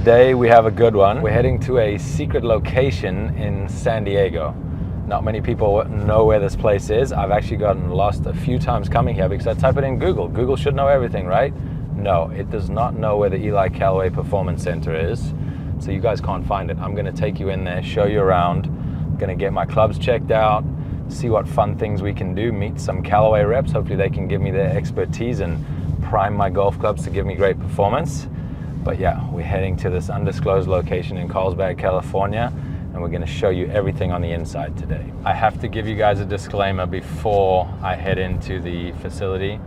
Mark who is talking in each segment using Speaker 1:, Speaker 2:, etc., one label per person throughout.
Speaker 1: Today we have a good one. We're heading to a secret location in San Diego. Not many people know where this place is. I've actually gotten lost a few times coming here because I type it in Google. Google should know everything, right? No, it does not know where the Ely Callaway Performance Center is. So you guys can't find it. I'm gonna take you in there, show you around. I'm gonna get my clubs checked out, see what fun things we can do, meet some Callaway reps. Hopefully they can give me their expertise and prime my golf clubs to give me great performance. But yeah, we're heading to this undisclosed location in Carlsbad, California, and we're gonna show you everything on the inside today. I have to give you guys a disclaimer before I head into the facility.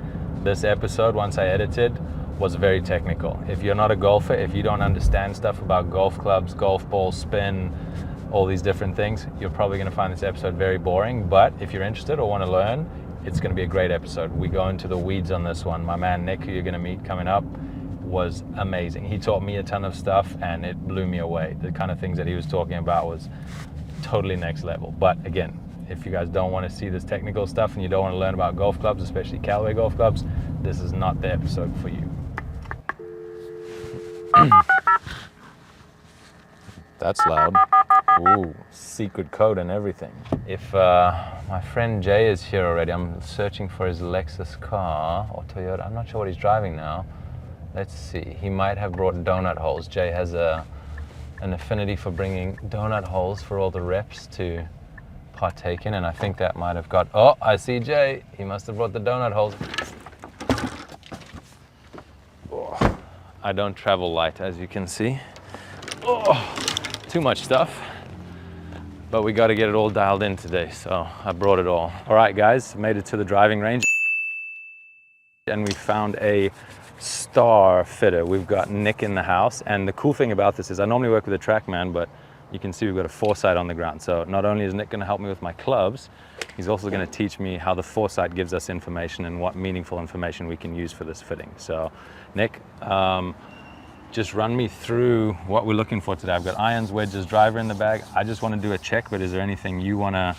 Speaker 1: This episode, once I edited, was very technical. If you're not a golfer, if you don't understand stuff about golf clubs, golf balls, spin, all these different things, you're probably gonna find this episode very boring. But if you're interested or wanna learn, it's gonna be a great episode. We go into the weeds on this one. My man Nick, who you're gonna meet coming up, was amazing. He taught me a ton of stuff and it blew me away. The kind of things that he was talking about was totally next level. But again, if you guys don't want to see this technical stuff and you don't want to learn about golf clubs, especially Callaway golf clubs, this is not the episode for you. That's loud. Ooh, secret code and everything. If my friend Jay is here already, I'm searching for his Lexus car or Toyota. I'm not sure what he's driving now. Let's see, he might have brought donut holes. Jay has an affinity for bringing donut holes for all the reps to partake in, and I think that might have got, oh, I see Jay. He must have brought the donut holes. Oh, I don't travel light, as you can see. Oh, too much stuff. But we got to get it all dialed in today, so I brought it all. All right, guys, made it to the driving range. And we found a star fitter. We've got Nick in the house, and the cool thing about this is I normally work with a TrackMan, but you can see we've got a Foresight on the ground. So not only is Nick going to help me with my clubs, he's also going to teach me how the Foresight gives us information and what meaningful information we can use for this fitting. So Nick, just run me through what we're looking for today. I've got irons, wedges, driver in the bag. I just want to do a check, but is there anything you want to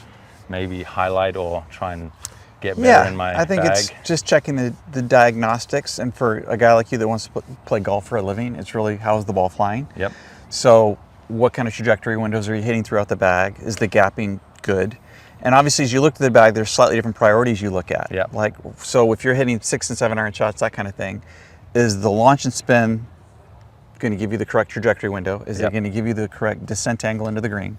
Speaker 1: maybe highlight or try and get better in my bag?
Speaker 2: I think it's just checking the diagnostics, and for a guy like you that wants to play golf for a living, it's really how's the ball flying.
Speaker 1: Yep.
Speaker 2: So what kind of trajectory windows are you hitting throughout the bag? Is the gapping good? And obviously as you look at the bag, there's slightly different priorities you look at.
Speaker 1: Yep.
Speaker 2: Like, so if you're hitting 6 and 7 iron shots, that kind of thing, is the launch and spin going to give you the correct trajectory window? Is it going to give you the correct descent angle into the green?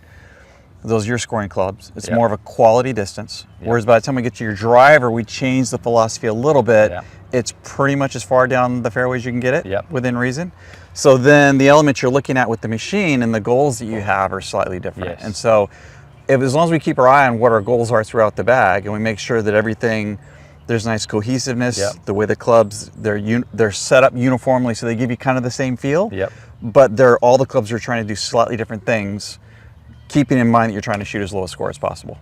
Speaker 2: Those are your scoring clubs. It's more of a quality distance. Whereas by the time we get to your driver, we change the philosophy a little bit. It's pretty much as far down the fairways you can get it within reason. So then the elements you're looking at with the machine and the goals that you have are slightly different. And so as long as we keep our eye on what our goals are throughout the bag and we make sure that everything, there's nice cohesiveness, the way the clubs, they're set up uniformly so they give you kind of the same feel, but all the clubs are trying to do slightly different things, keeping in mind that you're trying to shoot as low a score as possible.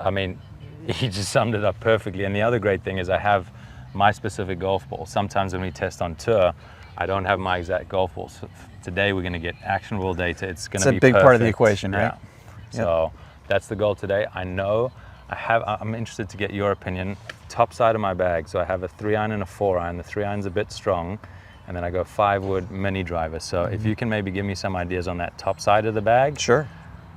Speaker 1: I mean, he just summed it up perfectly. And the other great thing is I have my specific golf ball. Sometimes when we test on tour, I don't have my exact golf ball. So today we're going to get actionable data. It's going to be
Speaker 2: a big
Speaker 1: perfect.
Speaker 2: Part of the equation, right?
Speaker 1: So that's the goal today. I know I'm interested to get your opinion. Top side of my bag, so I have a 3-iron and a 4-iron. The 3-iron's a bit strong, and then I go 5-wood mini driver. So if you can maybe give me some ideas on that top side of the bag.
Speaker 2: Sure.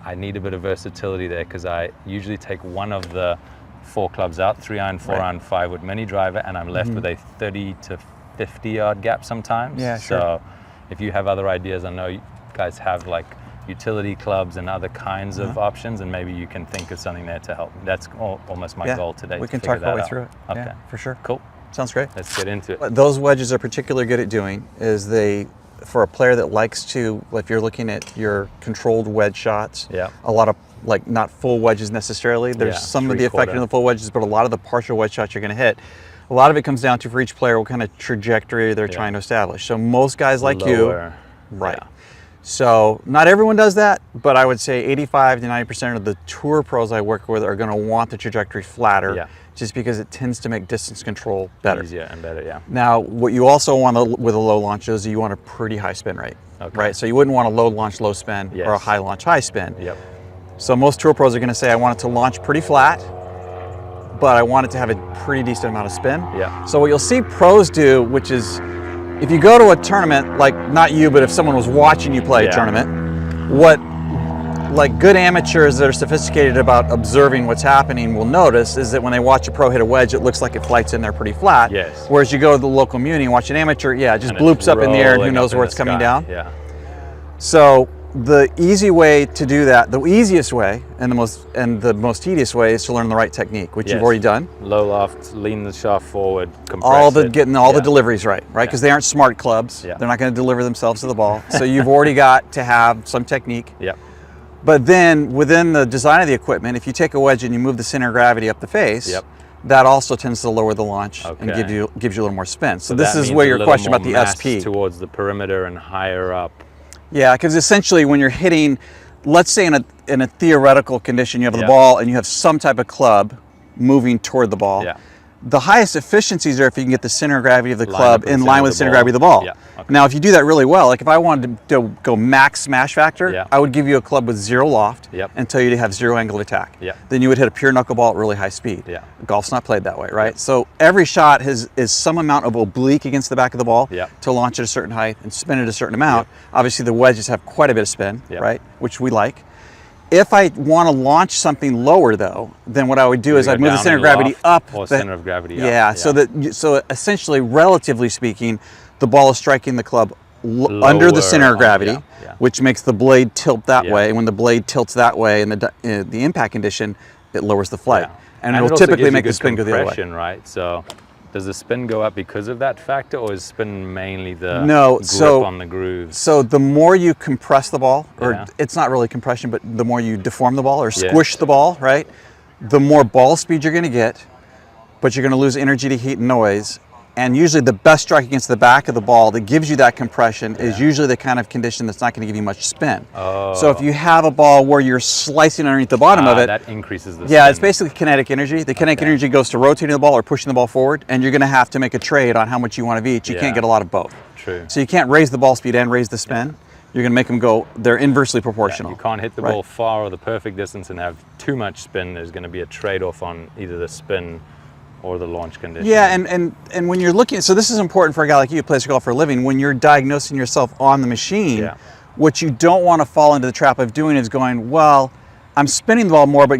Speaker 1: I need a bit of versatility there because I usually take one of the 4 clubs out, 3-iron, 4-iron, 5-wood mini driver, and I'm left with a 30 to 50 yard gap sometimes.
Speaker 2: Yeah, sure.
Speaker 1: So if you have other ideas, I know you guys have like utility clubs and other kinds of options, and maybe you can think of something there to help. That's almost my goal today.
Speaker 2: We can talk our way through it.
Speaker 1: Okay.
Speaker 2: Yeah, for sure.
Speaker 1: Cool.
Speaker 2: Sounds great.
Speaker 1: Let's get into it.
Speaker 2: What those wedges are particularly good at doing is for a player that likes to, if you're looking at your controlled wedge shots, a lot of like not full wedges necessarily. There's some of the effect in the full wedges, but a lot of the partial wedge shots you're going to hit. A lot of it comes down to, for each player, what kind of trajectory they're trying to establish. So most guys like you, so not everyone does that, but I would say 85 to 90% of the tour pros I work with are going to want the trajectory flatter, just because it tends to make distance control better.
Speaker 1: Easier and better,
Speaker 2: Now, what you also want with a low launch is you want a pretty high spin rate, right? So you wouldn't want a low launch, low spin, or a high launch, high spin. So most tour pros are going to say, I want it to launch pretty flat, but I want it to have a pretty decent amount of spin. So what you'll see pros do, which is if you go to a tournament, like not you, but if someone was watching you play a tournament, what like good amateurs that are sophisticated about observing what's happening will notice is that when they watch a pro hit a wedge, it looks like it flights in there pretty flat.
Speaker 1: Yes.
Speaker 2: Whereas you go to the local muni and watch an amateur, yeah, it just bloops up in the air and who knows where it's coming down.
Speaker 1: Yeah.
Speaker 2: So the easy way to do that, the easiest way and the most tedious way is to learn the right technique, which you've already done.
Speaker 1: Low loft, lean the shaft forward, compress
Speaker 2: getting all the deliveries right? Because they aren't smart clubs.
Speaker 1: Yeah.
Speaker 2: They're not going to deliver themselves to the ball. So you've already got to have some technique.
Speaker 1: Yep.
Speaker 2: But then within the design of the equipment, if you take a wedge and you move the center of gravity up the face, that also tends to lower the launch and gives you a little more spin. So this is where your question about the SP.
Speaker 1: Towards the perimeter and higher up.
Speaker 2: Yeah, because essentially when you're hitting, let's say in a theoretical condition, you have the ball and you have some type of club moving toward the ball. Yeah. The highest efficiencies are if you can get the center of gravity of the club in line with the center of gravity of the ball. Yeah. Okay. Now, if you do that really well, like if I wanted to go max smash factor, I would give you a club with 0 loft and tell you to have 0 angle of attack. Then you would hit a pure knuckleball at really high speed. Golf's not played that way, right? So every shot is some amount of oblique against the back of the ball to launch at a certain height and spin at a certain amount. Obviously, the wedges have quite a bit of spin, right? Which we like. If I want to launch something lower, though, then what I would do is I'd move the center of gravity up.
Speaker 1: Or center of gravity up.
Speaker 2: Yeah, so essentially, relatively speaking, the ball is striking the club under the center of gravity, which makes the blade tilt that way. And when the blade tilts that way in the impact condition, it lowers the flight. And it will typically make the spin go the other way.
Speaker 1: Right? So does the spin go up because of that factor, or is spin mainly the grip on the grooves?
Speaker 2: So the more you compress the ball, or it's not really compression, but the more you deform the ball or squish the ball, right? The more ball speed you're going to get, but you're going to lose energy to heat and noise. And usually the best strike against the back of the ball that gives you that compression is usually the kind of condition that's not going to give you much spin. So if you have a ball where you're slicing underneath the bottom of it,
Speaker 1: that increases the spin.
Speaker 2: Yeah, it's basically kinetic energy. The kinetic energy goes to rotating the ball or pushing the ball forward, and you're going to have to make a trade on how much you want of each. You can't get a lot of both.
Speaker 1: True.
Speaker 2: So you can't raise the ball speed and raise the spin. You're going to make them go, they're inversely proportional.
Speaker 1: You can't hit the ball far or the perfect distance and have too much spin. There's going to be a trade-off on either the spin or the launch condition.
Speaker 2: Yeah, and when you're looking, so this is important for a guy like you who plays golf for a living, when you're diagnosing yourself on the machine, what you don't want to fall into the trap of doing is going, well, I'm spinning the ball more, but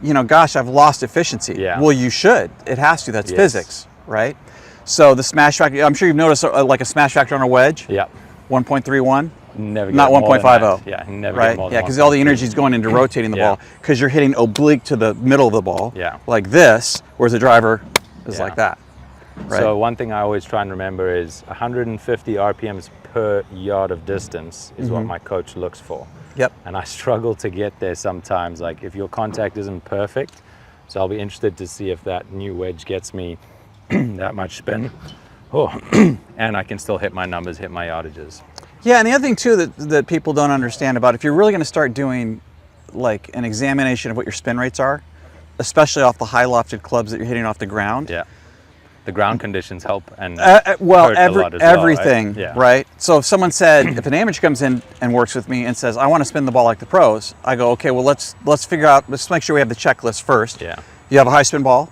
Speaker 2: you know, gosh, I've lost efficiency. Well, you should. It has to. That's physics, right? So the smash factor, I'm sure you've noticed like a smash factor on a wedge. 1.31.
Speaker 1: Never get
Speaker 2: not 1.50.
Speaker 1: Yeah, never
Speaker 2: right?
Speaker 1: Get more than
Speaker 2: yeah, because all the energy is going into rotating the ball because you're hitting oblique to the middle of the ball. Like this, whereas the driver is like that. Right?
Speaker 1: So one thing I always try and remember is 150 RPMs per yard of distance is what my coach looks for. And I struggle to get there sometimes. Like if your contact isn't perfect, so I'll be interested to see if that new wedge gets me that much spin. And I can still hit my numbers, hit my yardages.
Speaker 2: Yeah, and the other thing too that people don't understand about, if you're really going to start doing like an examination of what your spin rates are, especially off the high lofted clubs that you're hitting off the ground.
Speaker 1: The ground conditions help and
Speaker 2: well,
Speaker 1: hurt a lot as
Speaker 2: everything,
Speaker 1: well,
Speaker 2: right? So if someone said, if an amateur comes in and works with me and says, I want to spin the ball like the pros, I go, okay, well let's figure out, let's make sure we have the checklist first. You have a high spin ball.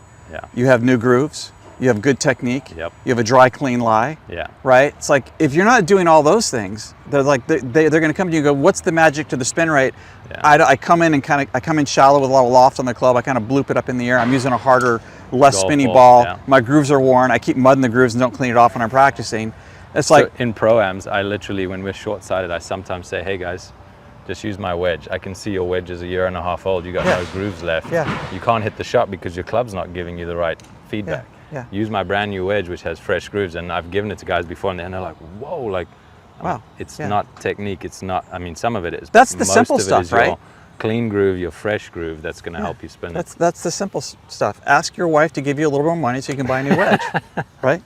Speaker 2: You have new grooves. You have good technique. You have a dry, clean lie. Right? It's like if you're not doing all those things, they're like they're going to come to you and go, "What's the magic to the spin rate?" I come in and I come in shallow with a lot of loft on the club. I kind of bloop it up in the air. I'm using a harder, less spinny ball. My grooves are worn. I keep mudding the grooves and don't clean it off when I'm practicing. It's like
Speaker 1: in pro-ams, I literally, when we're short-sighted, I sometimes say, "Hey guys, just use my wedge. I can see your wedge is a year and a half old. You got no grooves left. You can't hit the shot because your club's not giving you the right feedback." Use my brand new wedge, which has fresh grooves, and I've given it to guys before, and they're like, "Whoa!" Like, wow, it's not technique. It's not. I mean, some of it is.
Speaker 2: That's the simple stuff, right?
Speaker 1: Your clean groove, your fresh groove. That's going to help you spin.
Speaker 2: That's the simple stuff. Ask your wife to give you a little more money so you can buy a new wedge, right?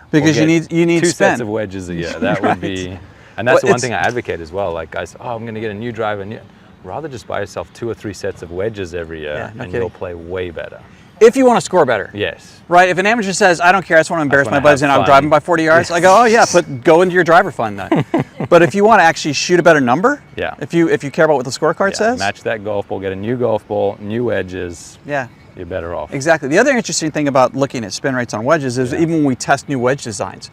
Speaker 2: Because you need
Speaker 1: two
Speaker 2: spin.
Speaker 1: sets of wedges a year. That would be, and that's the one thing I advocate as well. Like guys, I'm going to get a new driver. Rather just buy yourself 2 or 3 sets of wedges every year, and you'll play way better.
Speaker 2: If you want to score better. Right? If an amateur says, I don't care, I just want to embarrass my buddies and I'm driving by 40 yards, I go, oh yeah, go into your driver fund then. But if you want to actually shoot a better number, if you care about what the scorecard says.
Speaker 1: Match that golf ball, get a new golf ball, new wedges. You're better off.
Speaker 2: Exactly. The other interesting thing about looking at spin rates on wedges is even when we test new wedge designs,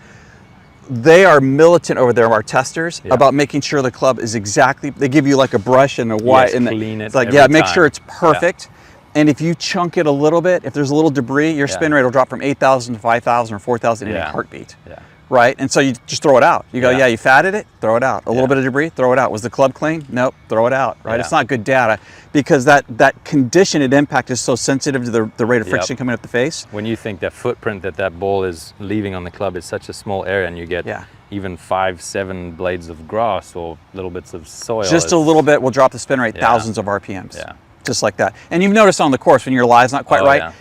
Speaker 2: they are militant over there, our testers,
Speaker 1: Yeah.
Speaker 2: about making sure the club is exactly, they give you like a brush and a white,
Speaker 1: Yes,
Speaker 2: and
Speaker 1: clean it
Speaker 2: it's like,
Speaker 1: every
Speaker 2: yeah, make
Speaker 1: time.
Speaker 2: sure it's perfect. And if you chunk it a little bit, if there's a little debris, your
Speaker 1: Yeah.
Speaker 2: spin rate will drop from 8,000 to 5,000 or 4,000 in a
Speaker 1: Yeah.
Speaker 2: heartbeat.
Speaker 1: Yeah.
Speaker 2: Right? And so you just throw it out. You go,
Speaker 1: Yeah.
Speaker 2: yeah, you fatted it, throw it out. A
Speaker 1: Yeah.
Speaker 2: little bit of debris, throw it out. Was the club clean? Nope, throw it out. Right?
Speaker 1: Yeah.
Speaker 2: It's not good data because that condition at impact is so sensitive to the rate of friction
Speaker 1: Yep.
Speaker 2: coming up the face.
Speaker 1: When you think that footprint that ball is leaving on the club is such a small area, and you get
Speaker 2: Yeah.
Speaker 1: even 5-7 blades of grass or little bits of soil.
Speaker 2: Just a
Speaker 1: it's-
Speaker 2: little bit will drop the spin rate
Speaker 1: Yeah.
Speaker 2: thousands of RPMs.
Speaker 1: Yeah.
Speaker 2: Just like that. And you've noticed on the course when your lie's not quite
Speaker 1: Oh,
Speaker 2: right,
Speaker 1: yeah.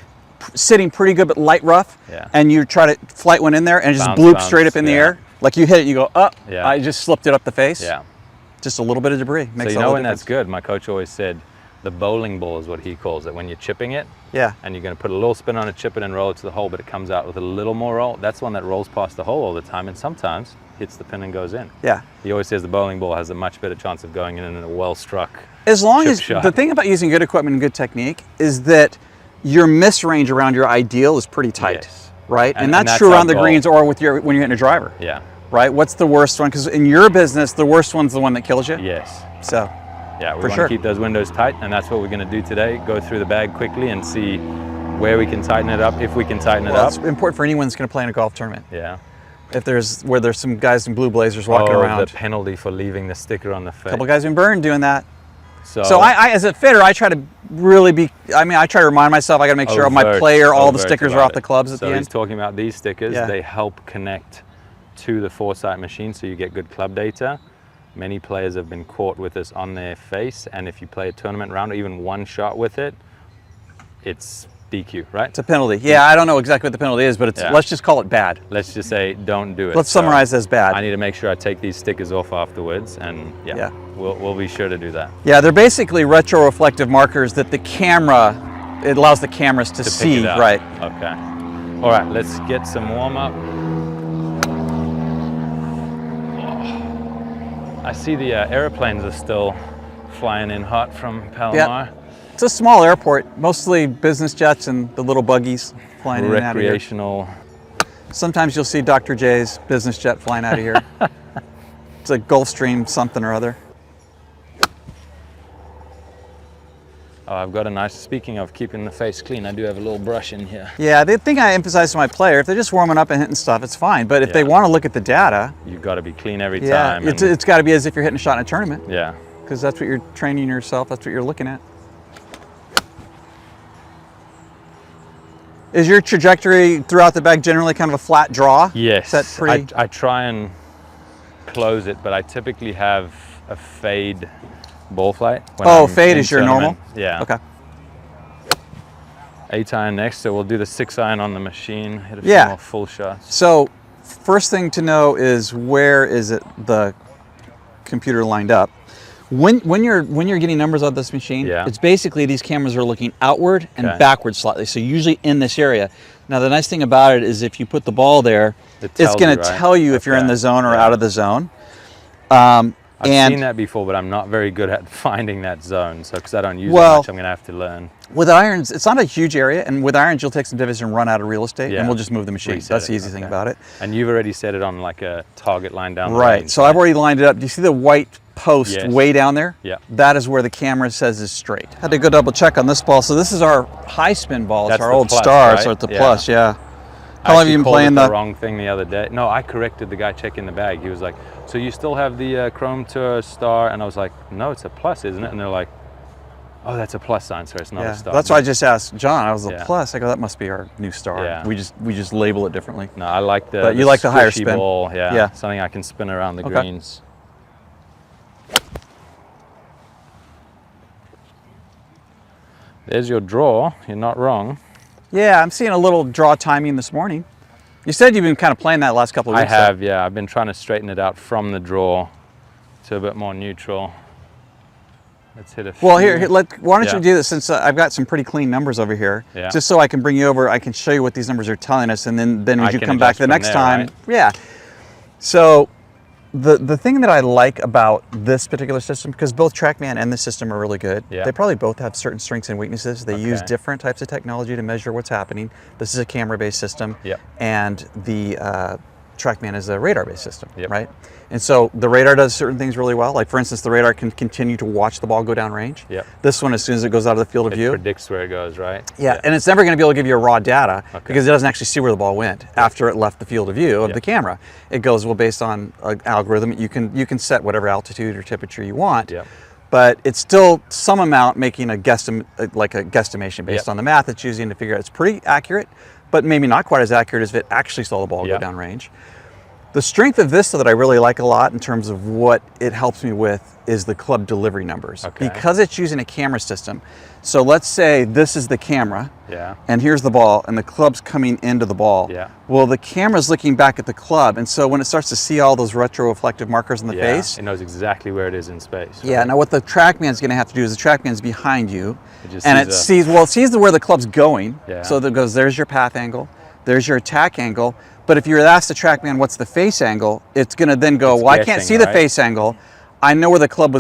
Speaker 2: sitting pretty good but light rough,
Speaker 1: Yeah.
Speaker 2: and you try to flight one in there and it just
Speaker 1: Bounce,
Speaker 2: bloop
Speaker 1: bounce,
Speaker 2: straight up in the
Speaker 1: yeah.
Speaker 2: air. Like you hit it and you go, up,
Speaker 1: Yeah.
Speaker 2: I just slipped it up the face.
Speaker 1: Yeah.
Speaker 2: Just a little bit of debris.
Speaker 1: So
Speaker 2: Makes
Speaker 1: you
Speaker 2: a
Speaker 1: know
Speaker 2: whole
Speaker 1: when that's
Speaker 2: difference.
Speaker 1: good, my coach always said the bowling ball is what he calls it. When you're chipping it
Speaker 2: Yeah.
Speaker 1: and you're going to put a little spin on it, chip it and roll it to the hole, but it comes out with a little more roll. That's one that rolls past the hole all the time and sometimes hits the pin and goes in.
Speaker 2: Yeah.
Speaker 1: He always says the bowling ball has a much better chance of going in a well-struck
Speaker 2: As long
Speaker 1: chip
Speaker 2: as
Speaker 1: shot.
Speaker 2: the thing about using good equipment and good technique is that your miss range around your ideal is pretty tight,
Speaker 1: Yes.
Speaker 2: right?
Speaker 1: And
Speaker 2: And that's
Speaker 1: that's
Speaker 2: true
Speaker 1: our
Speaker 2: around the
Speaker 1: goal.
Speaker 2: greens or with when you're hitting a driver,
Speaker 1: Yeah.
Speaker 2: right? What's the worst one? Because in your business, the worst one's the one that kills you.
Speaker 1: Yes.
Speaker 2: So,
Speaker 1: Yeah, we
Speaker 2: For
Speaker 1: want
Speaker 2: sure.
Speaker 1: to keep those windows tight, and that's what we're going to do today. Go through the bag quickly and see where we can tighten it up, if we can tighten it
Speaker 2: well,
Speaker 1: up.
Speaker 2: it's important for anyone that's going to play in a golf tournament.
Speaker 1: Yeah.
Speaker 2: If there's some guys in blue blazers walking around,
Speaker 1: The penalty for leaving the sticker on the face.
Speaker 2: a couple guys been burned doing that.
Speaker 1: So,
Speaker 2: So I, as a fitter, I try to really be. I mean, I try to remind myself I got to make sure my
Speaker 1: overt-
Speaker 2: player, all the
Speaker 1: overt
Speaker 2: stickers are
Speaker 1: about
Speaker 2: off the
Speaker 1: it.
Speaker 2: clubs at
Speaker 1: so
Speaker 2: the
Speaker 1: he's
Speaker 2: end.
Speaker 1: talking about these stickers.
Speaker 2: Yeah.
Speaker 1: They help connect to the Foresight machine, so you get good club data. Many players have been caught with this on their face, and if you play a tournament round or even one shot with it, it's DQ, right?
Speaker 2: It's a penalty. Yeah, I don't know exactly what the penalty is, but it's
Speaker 1: Yeah.
Speaker 2: let's just call it bad.
Speaker 1: Let's just say don't do it.
Speaker 2: Let's
Speaker 1: So
Speaker 2: summarize as bad.
Speaker 1: I need to make sure I take these stickers off afterwards, and
Speaker 2: Yeah.
Speaker 1: we'll be sure to do that.
Speaker 2: Yeah, they're basically retroreflective markers that the camera, it allows the cameras to
Speaker 1: To pick
Speaker 2: see,
Speaker 1: it out.
Speaker 2: right?
Speaker 1: Okay. All right, let's get some warm up. I see the airplanes are still flying in hot from Palomar.
Speaker 2: It's a small airport, mostly business jets and the little buggies flying in and out of here.
Speaker 1: Recreational.
Speaker 2: Sometimes you'll see Dr. J's business jet flying out of here. It's a Gulfstream something or other.
Speaker 1: Oh, I've got a nice, speaking of keeping the face clean, I do have a little brush in here.
Speaker 2: Yeah, the thing I emphasize to my player, if they're just warming up and hitting stuff, it's fine. But if they
Speaker 1: Yeah.
Speaker 2: want to look at the data,
Speaker 1: You've got to be clean every
Speaker 2: yeah,
Speaker 1: time.
Speaker 2: it's got to be as if you're hitting a shot in a tournament,
Speaker 1: Yeah.
Speaker 2: because that's what you're training yourself, that's what you're looking at. Is your trajectory throughout the bag generally kind of a flat draw?
Speaker 1: Yes.
Speaker 2: Is that pretty?
Speaker 1: I try and close it, but I typically have a fade ball flight. when
Speaker 2: Oh,
Speaker 1: I'm
Speaker 2: fade
Speaker 1: in
Speaker 2: is your
Speaker 1: tournament.
Speaker 2: normal?
Speaker 1: Yeah.
Speaker 2: Okay.
Speaker 1: 8 iron next, so we'll do the 6 iron on the machine, hit a few
Speaker 2: Yeah.
Speaker 1: more full shots.
Speaker 2: So first thing to know is where is it the computer lined up. When you're getting numbers on this machine,
Speaker 1: Yeah.
Speaker 2: it's basically these cameras are looking outward and
Speaker 1: Okay.
Speaker 2: backward slightly. So usually in this area. Now the nice thing about it is if you put the ball there,
Speaker 1: It
Speaker 2: it's
Speaker 1: tells
Speaker 2: going
Speaker 1: you,
Speaker 2: to
Speaker 1: right?
Speaker 2: tell you if you're in
Speaker 1: Okay.
Speaker 2: the zone or
Speaker 1: Yeah.
Speaker 2: out of the zone.
Speaker 1: I've
Speaker 2: and
Speaker 1: seen that before, but I'm not very good at finding that zone. So, because I don't use it
Speaker 2: Well-
Speaker 1: much, I'm going to have to learn.
Speaker 2: with irons, it's not a huge area, and with irons you'll take some divots and run out of real estate,
Speaker 1: Yeah.
Speaker 2: and we'll just move the machine.
Speaker 1: Reset
Speaker 2: That's
Speaker 1: it,
Speaker 2: the easy thing
Speaker 1: okay.
Speaker 2: about it.
Speaker 1: And you've already set it on like a target line down the
Speaker 2: Right.
Speaker 1: range,
Speaker 2: So I've already lined it up. Do you see the white post
Speaker 1: Yes.
Speaker 2: way down there?
Speaker 1: Yeah.
Speaker 2: That is where the camera says is straight. Had to go double check on this ball. So this is our high spin ball. It's
Speaker 1: That's
Speaker 2: our
Speaker 1: the
Speaker 2: old
Speaker 1: plus,
Speaker 2: star.
Speaker 1: right?
Speaker 2: So it's the
Speaker 1: Yeah.
Speaker 2: plus, yeah.
Speaker 1: I
Speaker 2: How long have
Speaker 1: actually
Speaker 2: you been
Speaker 1: called
Speaker 2: playing
Speaker 1: it the
Speaker 2: the?
Speaker 1: wrong thing the other day. No, I corrected the guy checking the bag. He was like, "So you still have the Chrome Tour star?" And I was like, "No, it's a plus, isn't it?" And they're like, "Oh, that's a plus sign, so it's not
Speaker 2: Yeah.
Speaker 1: a star."
Speaker 2: That's why I just asked John. I was the
Speaker 1: Yeah.
Speaker 2: plus. I go, that must be our new star.
Speaker 1: Yeah.
Speaker 2: We just label it differently.
Speaker 1: No, I like the.
Speaker 2: But you like the higher
Speaker 1: squishy
Speaker 2: spin.
Speaker 1: ball. Yeah.
Speaker 2: Yeah.
Speaker 1: Something I can spin around the
Speaker 2: Okay.
Speaker 1: greens. There's your draw. You're not wrong.
Speaker 2: Yeah, I'm seeing a little draw timing this morning. You said you've been kind of playing that last couple of
Speaker 1: I
Speaker 2: weeks. though.
Speaker 1: have, yeah. I've been trying to straighten it out from the draw to a bit more neutral. Let's hit a few.
Speaker 2: Well, why don't
Speaker 1: Yeah.
Speaker 2: you do this, since I've got some pretty clean numbers over here,
Speaker 1: Yeah.
Speaker 2: just so I can bring you over, I can show you what these numbers are telling us, and then
Speaker 1: I
Speaker 2: as you
Speaker 1: can
Speaker 2: come back
Speaker 1: adjust
Speaker 2: the
Speaker 1: from
Speaker 2: next
Speaker 1: there,
Speaker 2: time,
Speaker 1: right?
Speaker 2: yeah. So the thing that I like about this particular system, because both TrackMan and this system are really good,
Speaker 1: Yeah.
Speaker 2: they probably both have certain strengths and weaknesses. They use
Speaker 1: Okay.
Speaker 2: different types of technology to measure what's happening. This is a camera-based system,
Speaker 1: Yep.
Speaker 2: and the TrackMan is a radar-based system,
Speaker 1: Yep.
Speaker 2: right? And so the radar does certain things really well. Like for instance, the radar can continue to watch the ball go down range.
Speaker 1: Yep.
Speaker 2: This one, as soon as it goes out of the field of
Speaker 1: It
Speaker 2: view,
Speaker 1: predicts where it goes, right?
Speaker 2: yeah, and it's never going to be able to give you a raw data
Speaker 1: Okay.
Speaker 2: because it doesn't actually see where the ball went after it left the field of view of
Speaker 1: Yep.
Speaker 2: the camera. It goes, well, based on an algorithm, you can set whatever altitude or temperature you want.
Speaker 1: Yep.
Speaker 2: But it's still some amount making a guesstimation based
Speaker 1: Yep.
Speaker 2: on the math it's using to figure out. It's pretty accurate, but maybe not quite as accurate as if it actually saw the ball
Speaker 1: Yep.
Speaker 2: go down range. The strength of this, though, that I really like a lot in terms of what it helps me with is the club delivery numbers.
Speaker 1: Okay.
Speaker 2: Because it's using a camera system. So let's say this is the camera,
Speaker 1: Yeah.
Speaker 2: and here's the ball, and the club's coming into the ball.
Speaker 1: Yeah.
Speaker 2: Well, the camera's looking back at the club, and so when it starts to see all those retroreflective markers in the
Speaker 1: Yeah.
Speaker 2: face,
Speaker 1: It knows exactly where it is in space.
Speaker 2: yeah,
Speaker 1: right?
Speaker 2: now what the TrackMan's going to have to do is the TrackMan's behind you,
Speaker 1: It just
Speaker 2: and
Speaker 1: sees
Speaker 2: it sees where the club's going.
Speaker 1: Yeah.
Speaker 2: So it goes, there's your path angle, there's your attack angle. But if you were to ask the TrackMan what's the face angle, it's going to then go,
Speaker 1: It's
Speaker 2: well, I can't
Speaker 1: guessing,
Speaker 2: see the
Speaker 1: right?
Speaker 2: face angle. I know where the club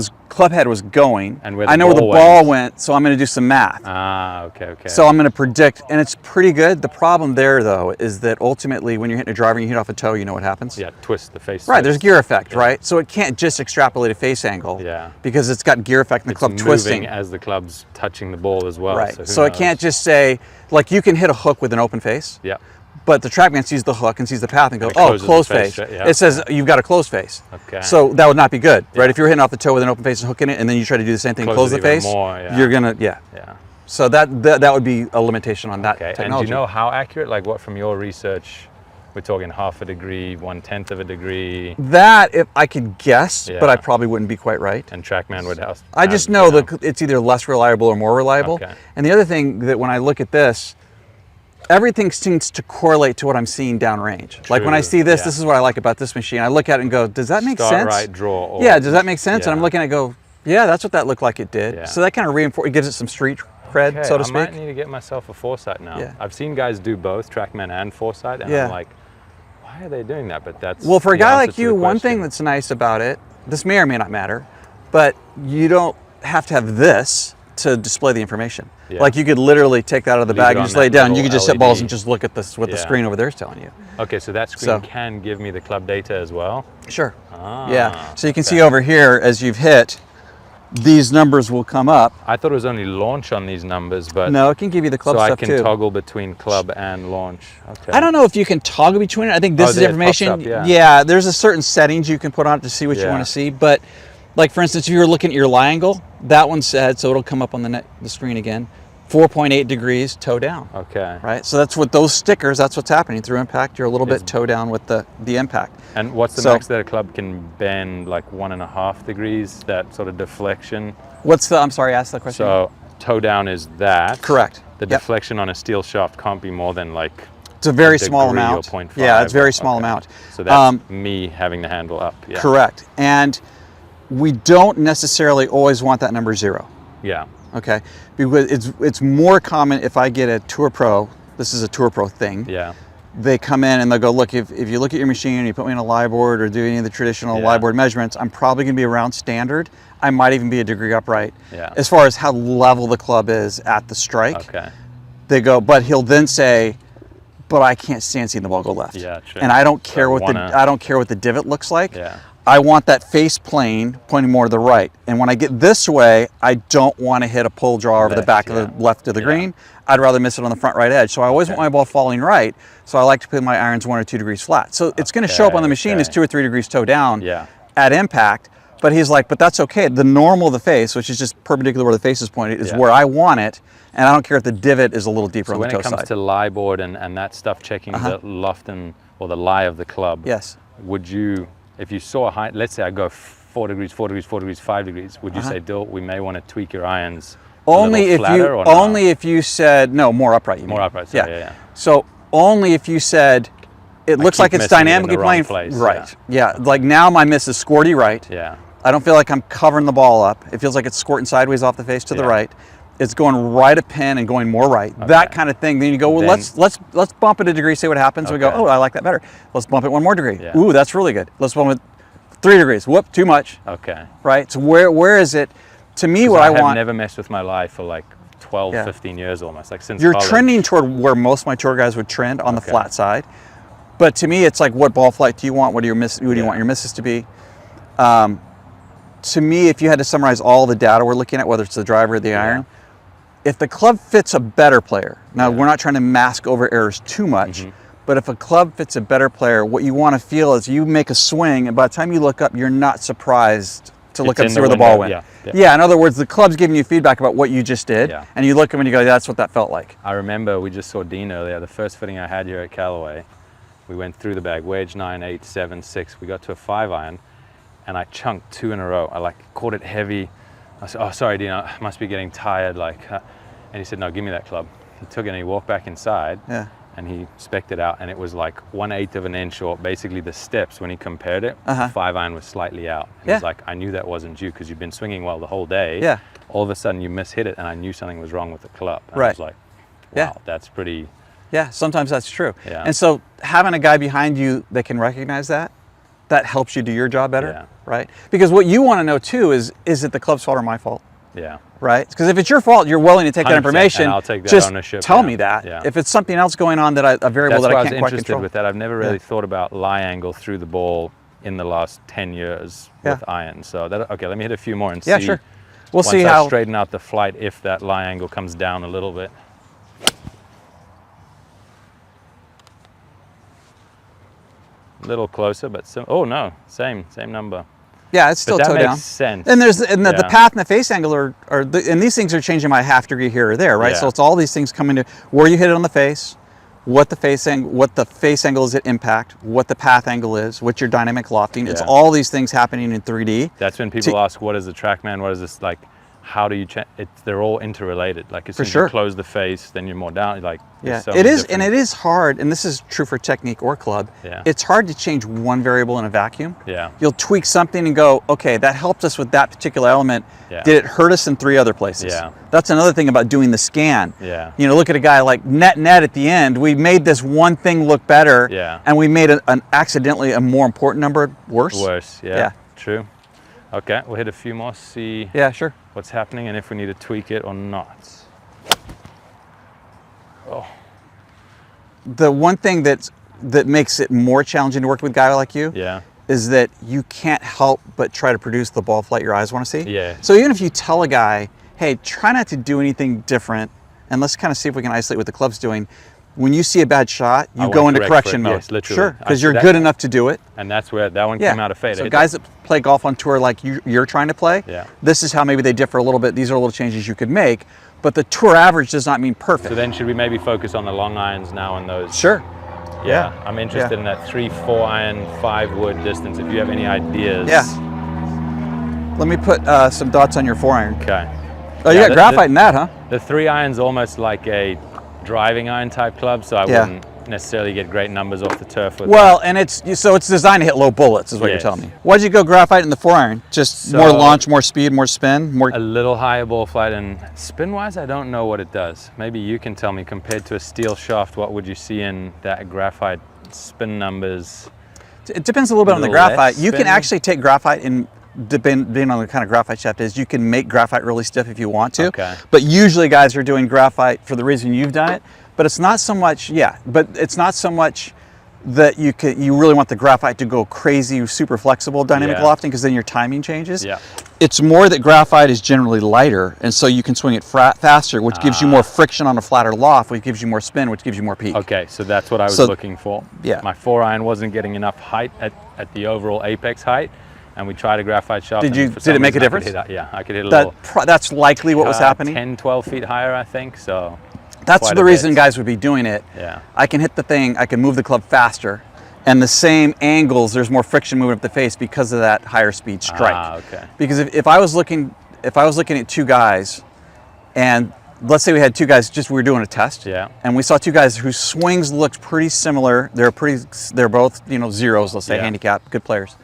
Speaker 2: head was going.
Speaker 1: And where
Speaker 2: I
Speaker 1: the
Speaker 2: know where the
Speaker 1: ball
Speaker 2: ball went, so I'm going to do some math.
Speaker 1: Ah, okay, okay.
Speaker 2: So I'm going to predict, and it's pretty good. The problem there, though, is that ultimately when you're hitting a driver and you hit off a toe, you know what happens?
Speaker 1: yeah, twist the face.
Speaker 2: Right, there's
Speaker 1: twist.
Speaker 2: gear effect,
Speaker 1: Yeah.
Speaker 2: right? So it can't just extrapolate a face angle.
Speaker 1: Yeah.
Speaker 2: Because it's got gear effect and the
Speaker 1: It's
Speaker 2: club
Speaker 1: moving
Speaker 2: twisting.
Speaker 1: as the club's touching the ball as well.
Speaker 2: Right.
Speaker 1: who
Speaker 2: So it
Speaker 1: knows?
Speaker 2: can't just say, like you can hit a hook with an open face,
Speaker 1: Yeah.
Speaker 2: but the TrackMan sees the hook and sees the path and goes,
Speaker 1: And it
Speaker 2: oh,
Speaker 1: closes the
Speaker 2: closed
Speaker 1: face,
Speaker 2: face.
Speaker 1: yeah.
Speaker 2: It says you've got a closed face.
Speaker 1: Okay.
Speaker 2: So that would not be good, right?
Speaker 1: Yeah.
Speaker 2: If you're hitting off the toe with an open face and hooking it, and then you try to do the same thing,
Speaker 1: Closes
Speaker 2: close the
Speaker 1: even
Speaker 2: face,
Speaker 1: more, yeah.
Speaker 2: you're gonna, yeah.
Speaker 1: Yeah.
Speaker 2: So that would be a limitation on that
Speaker 1: Okay. And do
Speaker 2: technology.
Speaker 1: you know how accurate? Like what from your research? We're talking half a degree, 1/10 of a degree,
Speaker 2: that, if I could guess, but I
Speaker 1: Yeah.
Speaker 2: probably wouldn't be quite right.
Speaker 1: and TrackMan would have.
Speaker 2: I just know that it's either less reliable or more reliable.
Speaker 1: Okay.
Speaker 2: And the other thing that when I look at this, everything seems to correlate to what I'm seeing downrange. Like when I
Speaker 1: True,
Speaker 2: see this,
Speaker 1: yeah.
Speaker 2: this is what I like about this machine. I look at it and go, does that make
Speaker 1: Start
Speaker 2: sense?
Speaker 1: right, draw. Or,
Speaker 2: Yeah, does that make sense? And I'm
Speaker 1: Yeah.
Speaker 2: looking at it and go, yeah, that's what that looked like it did.
Speaker 1: Yeah.
Speaker 2: So that kind of reinforces, it gives it some street cred,
Speaker 1: Okay,
Speaker 2: so to
Speaker 1: I
Speaker 2: speak.
Speaker 1: might need to get myself a Foresight now.
Speaker 2: Yeah.
Speaker 1: I've seen guys do both, TrackMan and Foresight, and
Speaker 2: Yeah.
Speaker 1: I'm like, why are they doing that? But that's
Speaker 2: Well, for a
Speaker 1: the
Speaker 2: guy
Speaker 1: answer
Speaker 2: like
Speaker 1: to
Speaker 2: you,
Speaker 1: the
Speaker 2: one thing
Speaker 1: question.
Speaker 2: that's nice about it, this may or may not matter, but you don't have to have this to display the information.
Speaker 1: Yeah.
Speaker 2: Like you could literally take that out of the
Speaker 1: Leave
Speaker 2: bag
Speaker 1: it
Speaker 2: and
Speaker 1: on
Speaker 2: just lay it
Speaker 1: that
Speaker 2: down. You
Speaker 1: little
Speaker 2: could just hit balls
Speaker 1: LED.
Speaker 2: and just look at this what the
Speaker 1: Yeah.
Speaker 2: screen over there is telling you.
Speaker 1: Okay, so that screen
Speaker 2: So-
Speaker 1: can give me the club data as well.
Speaker 2: Sure.
Speaker 1: Ah,
Speaker 2: Yeah. So you can
Speaker 1: okay.
Speaker 2: see over here as you've hit, these numbers will come up.
Speaker 1: I thought it was only launch on these numbers, but
Speaker 2: No, it can give you the club
Speaker 1: so I
Speaker 2: stuff
Speaker 1: can
Speaker 2: too.
Speaker 1: toggle between club and launch. Okay.
Speaker 2: I don't know if you can toggle between it. I think this
Speaker 1: Oh,
Speaker 2: is
Speaker 1: there it pops
Speaker 2: information.
Speaker 1: up, yeah.
Speaker 2: There's a certain settings you can put on it to see what you
Speaker 1: Yeah.
Speaker 2: want to see. But like for instance, if you were looking at your lie angle, that one said, so it'll come up on the screen again, 4.8 degrees toe down.
Speaker 1: Okay.
Speaker 2: Right. So that's what those stickers. That's what's happening through impact. You're a little
Speaker 1: Is-
Speaker 2: bit toe down with the impact.
Speaker 1: And what's the
Speaker 2: So-
Speaker 1: max that a club can bend? Like 1.5 degrees. That sort of deflection.
Speaker 2: What's the? I'm sorry. Ask that question.
Speaker 1: So toe down is that.
Speaker 2: Correct.
Speaker 1: The
Speaker 2: Yep.
Speaker 1: deflection on a steel shaft can't be more than like.
Speaker 2: It's a very
Speaker 1: a
Speaker 2: small
Speaker 1: degree or
Speaker 2: amount.
Speaker 1: 0.5.
Speaker 2: Yeah, it's very small
Speaker 1: Okay.
Speaker 2: amount.
Speaker 1: So that's me having the handle up. Yeah.
Speaker 2: Correct. And we don't necessarily always want that number 0.
Speaker 1: Yeah.
Speaker 2: Okay, because it's more common if I get a Tour Pro. This is a Tour Pro thing.
Speaker 1: Yeah.
Speaker 2: They come in and they'll go, look, if you look at your machine and you put me on a lie board or do any of the traditional
Speaker 1: Yeah.
Speaker 2: lie board measurements, I'm probably going to be around standard. I might even be a degree upright.
Speaker 1: Yeah.
Speaker 2: As far as how level the club is at the strike,
Speaker 1: Okay.
Speaker 2: they go, but he'll then say, but I can't stand seeing the ball go left.
Speaker 1: Yeah, true.
Speaker 2: And I don't care
Speaker 1: I
Speaker 2: what
Speaker 1: wanna-
Speaker 2: I don't care what the divot looks like.
Speaker 1: Yeah.
Speaker 2: I want that face plane pointing more to the right. And when I get this way, I don't want to hit a pull draw over the
Speaker 1: Left,
Speaker 2: back of
Speaker 1: yeah.
Speaker 2: the left of the
Speaker 1: Yeah.
Speaker 2: green. I'd rather miss it on the front right edge. So I always
Speaker 1: Okay.
Speaker 2: want my ball falling right. So I like to put my irons 1 or 2 degrees flat. So it's going to show up on the machine as
Speaker 1: Okay.
Speaker 2: 2 or 3 degrees toe down
Speaker 1: Yeah.
Speaker 2: at impact. But he's like, but that's okay. The normal of the face, which is just perpendicular where the face is pointed, is
Speaker 1: Yeah.
Speaker 2: where I want it. And I don't care if the divot is a little deeper
Speaker 1: So
Speaker 2: on
Speaker 1: when
Speaker 2: the toe
Speaker 1: it comes
Speaker 2: side.
Speaker 1: to lie board and that stuff, checking the loft and or the lie of the club.
Speaker 2: Yes.
Speaker 1: Would you, if you saw a high, let's say I go 4 degrees, 4 degrees, 4 degrees, 5 degrees, would you say, Dill, we may want to tweak your irons
Speaker 2: Only
Speaker 1: a
Speaker 2: if
Speaker 1: little
Speaker 2: you
Speaker 1: flatter or not?
Speaker 2: only if you said no, more upright. You
Speaker 1: More
Speaker 2: mean.
Speaker 1: upright, sorry, yeah.
Speaker 2: So only if you said it looks
Speaker 1: keep
Speaker 2: like it's
Speaker 1: missing it in the
Speaker 2: dynamically
Speaker 1: wrong
Speaker 2: playing
Speaker 1: place,
Speaker 2: right. Yeah. Like now my miss is squirty right.
Speaker 1: Yeah.
Speaker 2: I don't feel like I'm covering the ball up. It feels like it's squirting sideways off the face to the
Speaker 1: Yeah.
Speaker 2: right. It's going right at pin and going more right. That kind of thing. Then you go, well,
Speaker 1: Then-
Speaker 2: let's bump it a degree, see what happens. We go,
Speaker 1: Okay.
Speaker 2: oh, I like that better. Let's bump it 1 more degree.
Speaker 1: Yeah.
Speaker 2: Ooh, that's really good. Let's bump it 3 degrees. Whoop, too much.
Speaker 1: Okay.
Speaker 2: Right. So where is it? To me, what
Speaker 1: I
Speaker 2: I
Speaker 1: have
Speaker 2: want.
Speaker 1: never messed with my lie for like 12,
Speaker 2: Yeah.
Speaker 1: 15 years almost, like since
Speaker 2: You're
Speaker 1: college.
Speaker 2: trending toward where most of my tour guys would trend on the
Speaker 1: Okay.
Speaker 2: flat side. But to me, it's like, what ball flight do you want? What do you want your misses to be? To me, if you had to summarize all the data we're looking at, whether it's the driver or the iron, if the club fits a better player, now we're not trying to mask over errors too much, but if a club fits a better player, what you want to feel is you make a swing, and by the time you look up, you're not surprised to look up and see where the ball went. Yeah, in other words, the club's giving you feedback about what you just did, and you look at them and you go, that's what that felt like.
Speaker 1: I remember we just saw Dean earlier, the first fitting I had here at Callaway. We went through the bag, wedge 9, 8, 7, 6. We got to a 5 iron, and I chunked 2 in a row. I like caught it heavy. I said, oh, sorry, Dean, I must be getting tired. And he said, no, give me that club. He took it and he walked back inside, and he spec'd it out, and it was like 1/8 of an inch, or basically the steps when he compared it, 5 iron was slightly out. And he's like, I knew that wasn't you because you've been swinging well the whole day. All of a sudden you mishit it, and I knew something was wrong with the club. And I was like, wow, that's pretty...
Speaker 2: Yeah, sometimes that's true. And so having a guy behind you that can recognize that helps you do your job better, right? Because what you want to know too is it the club's fault or my fault? Right? Because if it's your fault, you're willing to take that information.
Speaker 1: I'll take that
Speaker 2: just
Speaker 1: ownership.
Speaker 2: Tell me that. If it's something else going on that a variable that I can't quite control. That's why I was interested
Speaker 1: with that. I've never really thought about lie angle through the ball in the last 10 years with iron. So okay, let me hit a few more and see.
Speaker 2: Yeah, sure. We'll see
Speaker 1: how.
Speaker 2: Once I
Speaker 1: straighten out the flight, if that lie angle comes down a little bit. A little closer, but oh no, same number.
Speaker 2: Yeah, it's still toe down. That makes
Speaker 1: sense.
Speaker 2: And there's the path and the face angle and these things are changing by 1/2 degree here or there, right? So it's all these things coming to where you hit it on the face, what the face angle is at impact, what the path angle is, what your dynamic lofting. It's all these things happening in 3D.
Speaker 1: That's when people ask, what is the TrackMan? What is this like? How do you change it? They're all interrelated. Like as soon as you close the face, then you're more down. Like
Speaker 2: it is, and it is hard. And this is true for technique or club. It's hard to change one variable in a vacuum. You'll tweak something and go, okay, that helped us with that particular element. Did it hurt us in 3 other places? That's another thing about doing the scan. You know, look at a guy like net at the end. We made this one thing look better, and we made an accidentally a more important number worse.
Speaker 1: True. Okay, we'll hit a few more, see what's happening and if we need to tweak it or not. Oh.
Speaker 2: The one thing that makes it more challenging to work with a guy like you is that you can't help but try to produce the ball flight your eyes want to see. So even if you tell a guy, hey, try not to do anything different, and let's kind of see if we can isolate what the club's doing. When you see a bad shot, you go into correction mode.
Speaker 1: Yes, literally.
Speaker 2: Sure, because you're good enough to do it.
Speaker 1: And that's where that one came out of fade.
Speaker 2: So guys that play golf on tour like you're trying to play, this is how maybe they differ a little bit. These are little changes you could make, but the tour average does not mean perfect.
Speaker 1: So then should we maybe focus on the long irons now and those?
Speaker 2: Sure.
Speaker 1: Yeah, I'm interested in that 3-4 iron, 5 wood distance. If you have any ideas.
Speaker 2: Let me put some dots on your 4 iron.
Speaker 1: Okay.
Speaker 2: Oh, you got graphite in that, huh?
Speaker 1: The 3 iron's almost like a driving iron type club, so I wouldn't necessarily get great numbers off the turf with
Speaker 2: and it's designed to hit low bullets is what you're telling me. Why'd you go graphite in the 4 iron? Just more launch, more speed, more spin, more...
Speaker 1: A little higher ball flight, and spin wise I don't know what it does. Maybe you can tell me, compared to a steel shaft, what would you see in that graphite spin numbers?
Speaker 2: It depends a little bit on the graphite. You can actually take graphite and depending on the kind of graphite shaft is, you can make graphite really stiff if you want to. But usually guys are doing graphite for the reason you've done it. But it's not so much, but it's not so much that you really want the graphite to go crazy, super flexible dynamic lofting, because then your timing changes. It's more that graphite is generally lighter, and so you can swing it faster, which gives you more friction on a flatter loft, which gives you more spin, which gives you more peak.
Speaker 1: Okay, so that's what I was looking for. My 4 iron wasn't getting enough height at the overall apex height. And we tried a graphite shaft.
Speaker 2: Did it make a difference?
Speaker 1: I could hit a little.
Speaker 2: That's likely what was happening.
Speaker 1: 10, 12 feet higher, I think. So
Speaker 2: that's the reason guys would be doing it. I can hit the thing, I can move the club faster, and the same angles, there's more friction moving up the face because of that higher speed strike. Because if I was looking at 2 guys, and let's say we had 2 guys, we were doing a test, and we saw 2 guys whose swings looked pretty similar. They're both zeros, let's say, handicap, good players.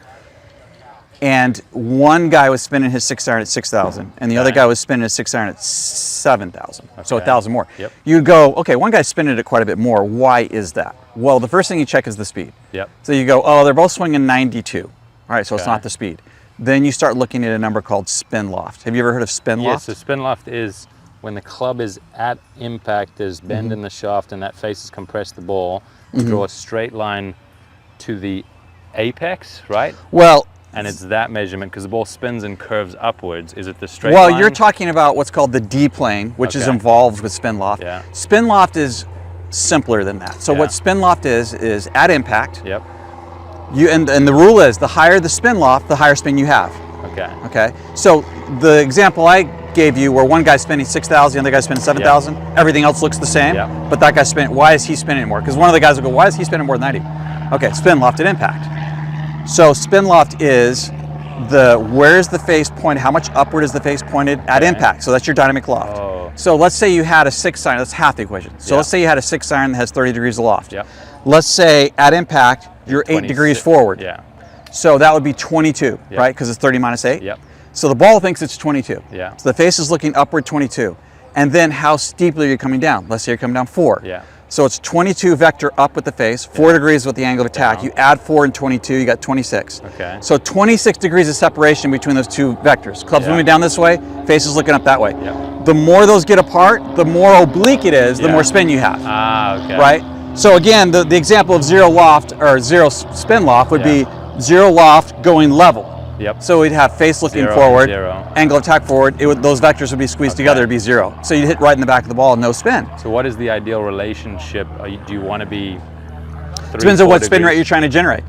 Speaker 2: And one guy was spinning his 6 iron at 6,000, and the other guy was spinning his 6 iron at 7,000, so 1,000 more. You'd go, okay, one guy's spinning it quite a bit more. Why is that? Well, the first thing you check is the speed. So you go, oh, they're both swinging 92. All right, so it's not the speed. Then you start looking at a number called spin loft. Have you ever heard of spin loft?
Speaker 1: Yes, so spin loft is when the club is at impact, there's bend in the shaft and that face is compressed the ball, you draw a straight line to the apex, right?
Speaker 2: Well,
Speaker 1: and it's that measurement because the ball spins and curves upwards. Is it the straight line?
Speaker 2: Well, you're talking about what's called the D plane, which is involved with spin loft.
Speaker 1: Yeah.
Speaker 2: Spin loft is simpler than that. So what spin loft is at impact.
Speaker 1: Yep.
Speaker 2: And the rule is the higher the spin loft, the higher spin you have.
Speaker 1: Okay.
Speaker 2: Okay. So the example I gave you, where one guy's spinning 6,000, the other guy's spinning 7,000, everything else looks the same. But that guy's spinning. Why is he spinning more? Because one of the guys will go, why is he spinning more than I do? Okay. Spin loft at impact. So spin loft is where's the face pointed, how much upward is the face pointed at impact. So that's your dynamic loft.
Speaker 1: Oh.
Speaker 2: So let's say you had a 6 iron, that's half the equation. So let's say you had a 6 iron that has 30 degrees of loft. Let's say at impact, you're 8 degrees forward. So that would be 22, right? Because it's 30 minus 8. So the ball thinks it's 22. So the face is looking upward 22. And then how steeply are you coming down? Let's say you're coming down 4. So it's 22 vector up with the face, 4 degrees with the angle of attack. You add 4 and 22, you got 26. So 26 degrees of separation between those two vectors. Club's moving down this way, face is looking up that way. The more those get apart, the more oblique it is, the more spin you have. Right? So again, the example of zero loft or zero spin loft would be zero loft going level. So we'd have face looking forward, angle of attack forward. Those vectors would be squeezed together to be 0. So you'd hit right in the back of the ball, no spin.
Speaker 1: So what is the ideal relationship? Do you want to be 3,
Speaker 2: depends on what spin rate you're trying to generate.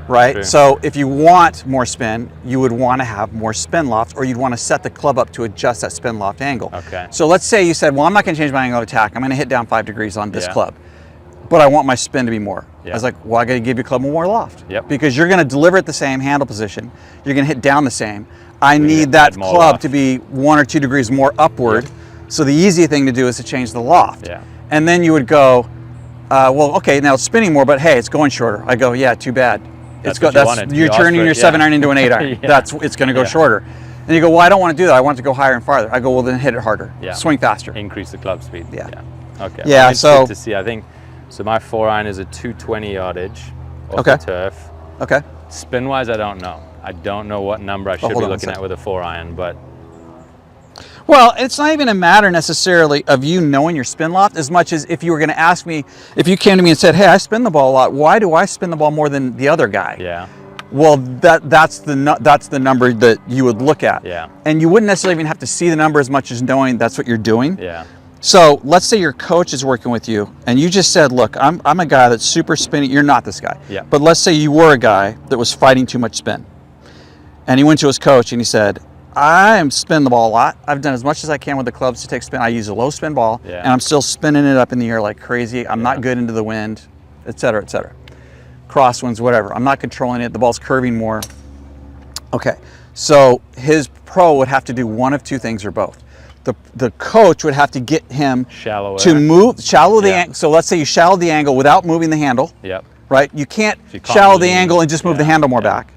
Speaker 2: Right?
Speaker 1: True.
Speaker 2: So if you want more spin, you would want to have more spin loft, or you'd want to set the club up to adjust that spin loft angle. So let's say you said, well, I'm not going to change my angle of attack. I'm going to hit down 5 degrees on this club, but I want my spin to be more. I was like, well, I got to give your club more loft. Because you're going to deliver at the same handle position. You're going to hit down the same. I need that club to be 1 or 2 degrees more upward. So the easy thing to do is to change the loft. And then you would go, well, okay, now it's spinning more, but hey, it's going shorter. I go, yeah, too bad. You're turning your 7 iron into an 8 iron. It's going to go shorter. And you go, well, I don't want to do that. I want it to go higher and farther. I go, well, then hit it harder. Swing faster.
Speaker 1: Increase the club speed. Okay.
Speaker 2: Yeah. So
Speaker 1: to see, I think. So my 4 iron is a 220 yardage off the turf. Spin wise, I don't know. I don't know what number I should be looking at with a 4 iron, but.
Speaker 2: Well, it's not even a matter necessarily of you knowing your spin loft as much as if you were going to ask me, if you came to me and said, hey, I spin the ball a lot. Why do I spin the ball more than the other guy? Well, that's the number that you would look at. And you wouldn't necessarily even have to see the number as much as knowing that's what you're doing. So let's say your coach is working with you and you just said, look, I'm a guy that's super spinning. You're not this guy. But let's say you were a guy that was fighting too much spin. And he went to his coach and he said, I'm spinning the ball a lot. I've done as much as I can with the clubs to take spin. I use a low spin ball and I'm still spinning it up in the air like crazy. I'm not good into the wind, et cetera, et cetera. Crosswinds, whatever. I'm not controlling it. The ball's curving more. Okay. So his pro would have to do one of two things or both. The coach would have to get him
Speaker 1: shallow
Speaker 2: the angle. So let's say you shallow the angle without moving the handle. Right? You can't shallow the angle and just move the handle more back.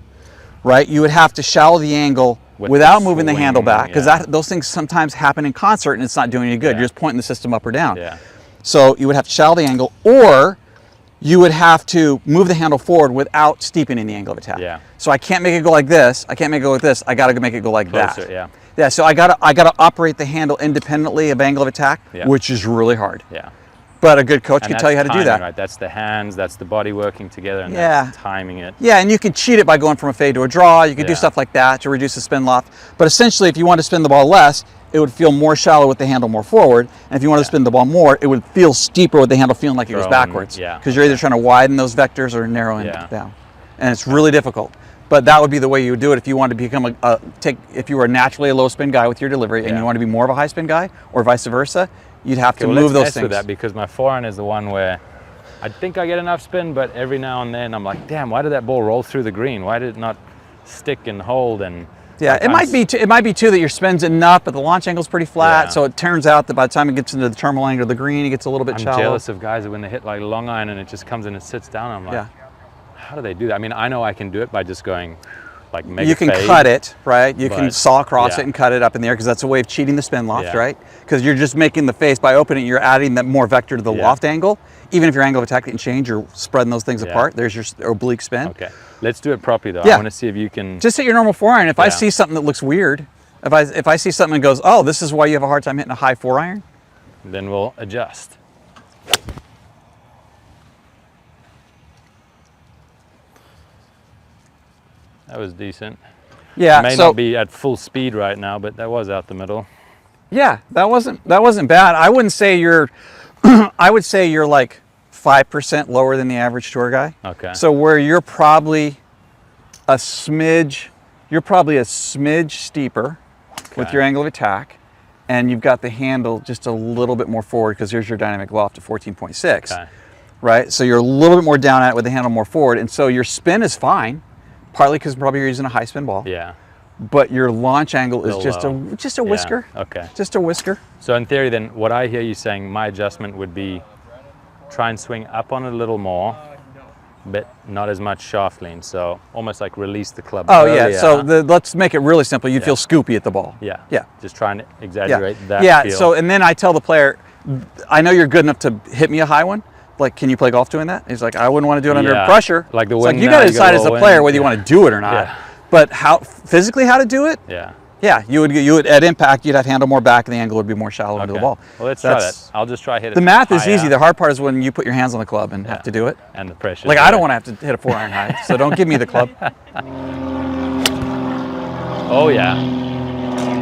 Speaker 2: Right? You would have to shallow the angle without moving the handle back, because those things sometimes happen in concert and it's not doing any good. You're just pointing the system up or down. So you would have to shallow the angle, or you would have to move the handle forward without steepening the angle of attack. So I can't make it go like this. I can't make it go like this. I got to make it go like that. So I gotta operate the handle independently of angle of attack, which is really hard. But a good coach can tell you how to do that.
Speaker 1: Right? That's the hands, that's the body working together, and that's timing it.
Speaker 2: And you can cheat it by going from a fade to a draw. You can do stuff like that to reduce the spin loft. But essentially, if you want to spin the ball less, it would feel more shallow with the handle more forward. And if you want to spin the ball more, it would feel steeper with the handle feeling like it was backwards. Because you're either trying to widen those vectors or narrow it down. And it's really difficult. But that would be the way you would do it if you wanted to become if you were naturally a low spin guy with your delivery and you want to be more of a high spin guy, or vice versa, you'd have to move those things.
Speaker 1: With that, because my 4 iron is the one where I think I get enough spin, but every now and then I'm like, damn, why did that ball roll through the green? Why did it not stick and hold? And
Speaker 2: it might be too that your spin's enough, but the launch angle's pretty flat. So it turns out that by the time it gets into the terminal angle of the green, it gets a little bit shallow.
Speaker 1: I'm jealous of guys that when they hit like long iron and it just comes in and sits down, I'm like, how do they do that? I mean, I know I can do it by just going like mega
Speaker 2: You can
Speaker 1: fade,
Speaker 2: cut it, right? You can saw across it and cut it up in the air, because that's a way of cheating the spin loft, right? Because you're just making the face, by opening it, you're adding that more vector to the loft angle. Even if your angle of attack didn't change, you're spreading those things apart. There's your oblique spin.
Speaker 1: Okay, let's do it properly though. I want to see if you can...
Speaker 2: Just hit your normal 4 iron. If I see something that looks weird, If I see something and goes, oh, this is why you have a hard time hitting a high 4-iron,
Speaker 1: then we'll adjust. That was decent.
Speaker 2: Yeah,
Speaker 1: It may not be at full speed right now, but that was out the middle.
Speaker 2: Yeah, that wasn't bad. I wouldn't say you're I would say you're like 5% lower than the average tour guy.
Speaker 1: Okay.
Speaker 2: So where you're probably a smidge steeper with your angle of attack, and you've got the handle just a little bit more forward because here's your dynamic loft at 14.6.
Speaker 1: Okay.
Speaker 2: Right? So you're a little bit more down at it with the handle more forward, and so your spin is fine, partly because probably you're using a high spin ball.
Speaker 1: Yeah.
Speaker 2: But your launch angle is just a whisker.
Speaker 1: Yeah. Okay.
Speaker 2: Just a whisker.
Speaker 1: So in theory then, what I hear you saying, my adjustment would be try and swing up on it a little more, but not as much shaft lean. So almost like release the club earlier.
Speaker 2: Yeah, so let's make it really simple. You'd feel scoopy at the ball.
Speaker 1: Yeah.
Speaker 2: Yeah.
Speaker 1: Just trying to exaggerate that
Speaker 2: Yeah,
Speaker 1: feel.
Speaker 2: so and then I tell the player, I know you're good enough to hit me a high one. Like, can you play golf doing that? He's like, I wouldn't want to do it under pressure.
Speaker 1: Like the
Speaker 2: it's
Speaker 1: wind
Speaker 2: like, you
Speaker 1: now,
Speaker 2: got to decide as a player whether you want to do it or not.
Speaker 1: Yeah.
Speaker 2: But how physically how to do it? Yeah, you would at impact you'd have handle more back and the angle would be more shallow into the ball.
Speaker 1: Well, let's try that. I'll just try hit it.
Speaker 2: The math is easy.
Speaker 1: higher.
Speaker 2: The hard part is when you put your hands on the club and have to do it.
Speaker 1: And the pressure.
Speaker 2: Like I don't want to have to hit a 4-iron high, so don't give me the club.
Speaker 1: Oh yeah,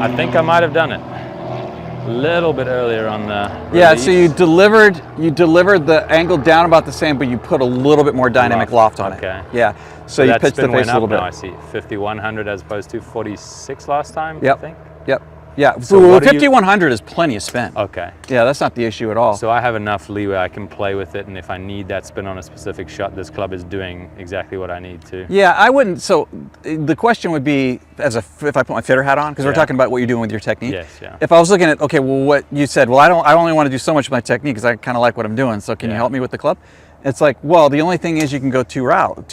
Speaker 1: I think I might have done it a little bit earlier on the release.
Speaker 2: Yeah, so you delivered the angle down about the same, but you put a little bit more dynamic loft on it.
Speaker 1: Okay.
Speaker 2: Yeah. So you pitched the face a little bit.
Speaker 1: Now I see 5100 as opposed to 46 last time.
Speaker 2: Yep.
Speaker 1: I think.
Speaker 2: Yep. Yeah.
Speaker 1: So
Speaker 2: 5100 is plenty of spin.
Speaker 1: Okay.
Speaker 2: Yeah, that's not the issue at all.
Speaker 1: So I have enough leeway. I can play with it, and if I need that spin on a specific shot, this club is doing exactly what I need to.
Speaker 2: Yeah, I wouldn't. So the question would be, if I put my fitter hat on, because we're talking about what you're doing with your technique.
Speaker 1: Yes. Yeah.
Speaker 2: If I was looking at, okay, well, what you said, well, I only want to do so much with my technique because I kind of like what I'm doing. So can you help me with the club? It's like, well, the only thing is you can go two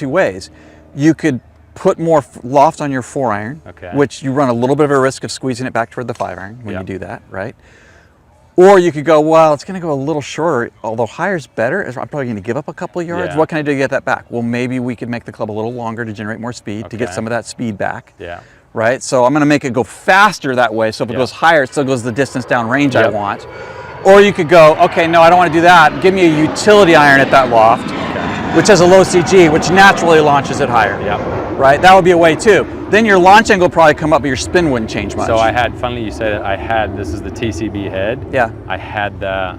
Speaker 2: ways. You could put more loft on your 4-iron, which you run a little bit of a risk of squeezing it back toward the 5-iron when you do that, right? Or you could go, well, it's going to go a little shorter, although higher's better. I'm probably going to give up a couple of yards. What can I do to get that back? Well, maybe we could make the club a little longer to generate more speed, to get some of that speed back.
Speaker 1: Yeah.
Speaker 2: Right? So I'm going to make it go faster that way, so if it goes higher, it still goes the distance down range I want. Or you could go, okay, no, I don't want to do that. Give me a utility iron at that loft, which has a low CG, which naturally launches it higher. Right? That would be a way too. Then your launch angle would probably come up, but your spin wouldn't change much.
Speaker 1: So I had, funnily you say that, this is the TCB head.
Speaker 2: Yeah.
Speaker 1: I had the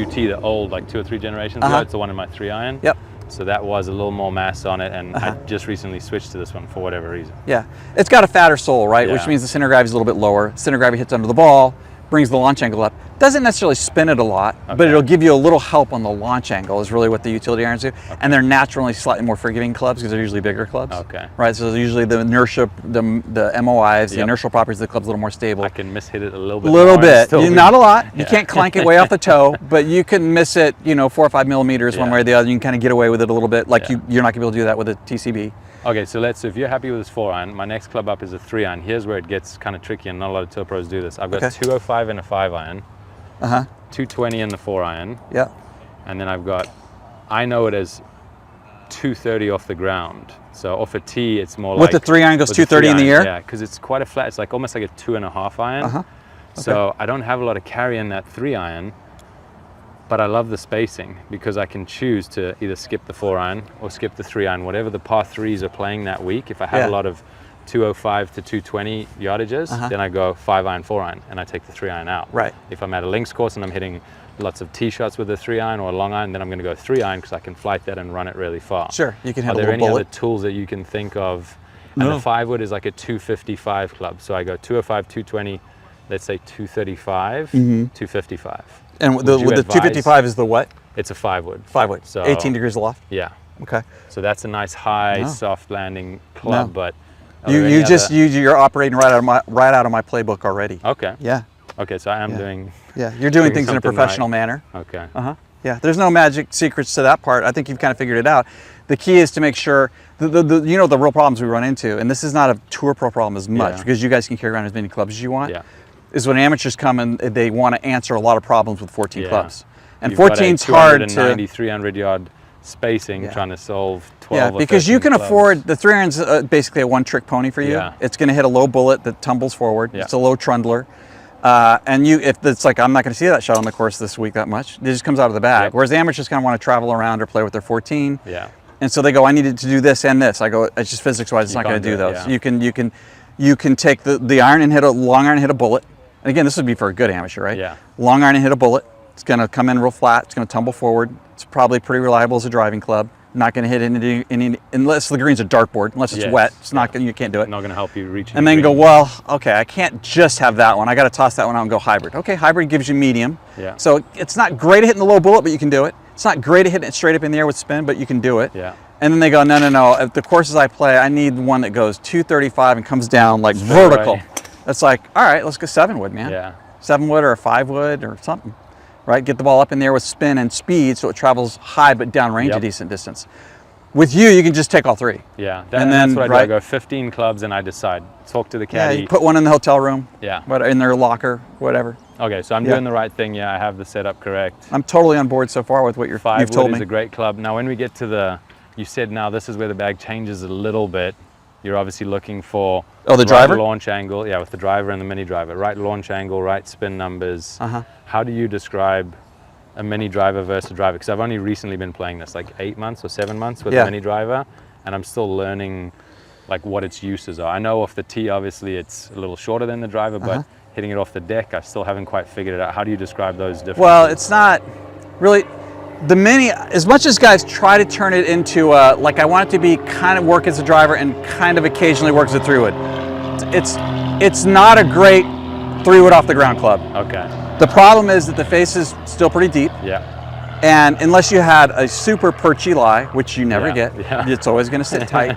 Speaker 1: UT, the old, like 2 or 3 generations ago. It's the one in my 3-iron.
Speaker 2: Yep.
Speaker 1: So that was a little more mass on it, and I just recently switched to this one for whatever reason.
Speaker 2: Yeah. It's got a fatter sole, right? Which means the center of gravity is a little bit lower. Center of gravity hits under the ball, brings the launch angle up. Doesn't necessarily spin it a lot, but it'll give you a little help on the launch angle is really what the utility irons do. And they're naturally slightly more forgiving clubs because they're usually bigger clubs. Right, so usually the inertia, the MOIs, the inertial properties of the club's a little more stable.
Speaker 1: I can miss-hit it a little bit.
Speaker 2: Not a lot. You can't clank it way off the toe, but you can miss it, 4 or 5 millimeters one way or the other. You can kind of get away with it a little bit, like you're not going to be able to do that with a TCB.
Speaker 1: Okay, so if you're happy with this 4-iron, my next club up is a 3-iron. Here's where it gets kind of tricky, and not a lot of tour pros do this. I've got 205 in a 5-iron, 220 in the 4-iron, and then I know it as 230 off the ground. So off a tee, it's more like...
Speaker 2: With the 3-iron goes 230 in the air?
Speaker 1: Yeah, because it's quite a flat, it's like almost like a 2.5 iron. So I don't have a lot of carry in that 3-iron, but I love the spacing because I can choose to either skip the 4-iron or skip the 3-iron, whatever the par 3s are playing that week. If I have a lot of 205 to 220 yardages, then I go 5-iron, 4-iron, and I take the 3-iron out.
Speaker 2: Right.
Speaker 1: If I'm at a links course and I'm hitting lots of tee shots with a 3-iron or a long iron, then I'm going to go 3-iron because I can flight that and run it really far.
Speaker 2: Sure, you can hit
Speaker 1: a
Speaker 2: little bullet.
Speaker 1: Are there any other tools that you can think of? And the 5-wood is like a 255 club, so I go 205, 220, let's say 235, 255.
Speaker 2: And the 255 is the what?
Speaker 1: It's a 5-wood.
Speaker 2: 5-wood. So 18 degrees aloft.
Speaker 1: Yeah.
Speaker 2: Okay.
Speaker 1: So that's a nice high, soft landing club, but
Speaker 2: you're operating right out of my playbook already.
Speaker 1: Okay.
Speaker 2: Yeah.
Speaker 1: Okay, so I am doing.
Speaker 2: Yeah, you're doing things in a professional manner.
Speaker 1: Okay.
Speaker 2: Yeah, there's no magic secrets to that part. I think you've kind of figured it out. The key is to make sure the real problems we run into, and this is not a tour pro problem as much because you guys can carry around as many clubs as you want. Yeah. Is when amateurs come and they want to answer a lot of problems with 14 clubs. And 14's hard to
Speaker 1: 300 yard spacing,
Speaker 2: Yeah.
Speaker 1: trying to solve 12
Speaker 2: Yeah,
Speaker 1: or
Speaker 2: because you
Speaker 1: 13
Speaker 2: can
Speaker 1: clubs.
Speaker 2: afford, the 3 iron's basically a one-trick pony for you.
Speaker 1: Yeah.
Speaker 2: It's going to hit a low bullet that tumbles forward.
Speaker 1: Yeah.
Speaker 2: It's a low trundler. And if it's like, I'm not going to see that shot on the course this week that much, it just comes out of the bag.
Speaker 1: Yep.
Speaker 2: Whereas the amateurs kind of want to travel around or play with their 14.
Speaker 1: Yeah.
Speaker 2: And so they go, I needed to do this and this. I go, it's just physics-wise, it's not going to do those.
Speaker 1: Yeah.
Speaker 2: You can take the iron and hit a long iron and hit a bullet. And again, this would be for a good amateur, right?
Speaker 1: Yeah.
Speaker 2: Long iron and hit a bullet. It's going to come in real flat. It's going to tumble forward. It's probably pretty reliable as a driving club. Not going to hit any unless the green's a dartboard. Unless it's wet, it's not. You can't do it.
Speaker 1: Not going to help you reach.
Speaker 2: And then go, well, okay, I can't just have that one. I got to toss that one out and go hybrid. Okay, hybrid gives you medium.
Speaker 1: Yeah.
Speaker 2: So it's not great at hitting the low bullet, but you can do it. It's not great at hitting it straight up in the air with spin, but you can do it.
Speaker 1: Yeah.
Speaker 2: And then they go, no. At the courses I play, I need one that goes 235 and comes down like vertical. That's like, all right, let's go 7-wood, man.
Speaker 1: Yeah.
Speaker 2: 7-wood or a 5-wood or something, right? Get the ball up in there with spin and speed so it travels high but downrange a decent distance. With you can just take all 3.
Speaker 1: Yeah,
Speaker 2: and then,
Speaker 1: that's what I do. I go 15 clubs and I decide. Talk to the caddy.
Speaker 2: Yeah, you put one in the hotel room.
Speaker 1: Yeah.
Speaker 2: In their locker, whatever.
Speaker 1: Okay, so I'm doing the right thing. Yeah, I have the setup correct.
Speaker 2: I'm totally on board so far with what you've told me.
Speaker 1: 5-wood is a great club. Now, when we get to you said now this is where the bag changes a little bit. You're obviously looking for
Speaker 2: the driver
Speaker 1: launch angle. Yeah, with the driver and the mini driver. Right launch angle, right spin numbers. How do you describe a mini driver versus a driver? Because I've only recently been playing this, like 8 months or 7 months with a mini driver, and I'm still learning like what its uses are. I know off the tee, obviously it's a little shorter than the driver, but hitting it off the deck, I still haven't quite figured it out. How do you describe those differences?
Speaker 2: Well, it's not really the mini. As much as guys try to turn it into like I want it to be kind of work as a driver and kind of occasionally work as a 3-wood. It's not a great 3-wood off the ground club.
Speaker 1: Okay.
Speaker 2: The problem is that the face is still pretty deep.
Speaker 1: Yeah.
Speaker 2: And unless you had a super perch Ely, which you never get, it's always going to sit tight,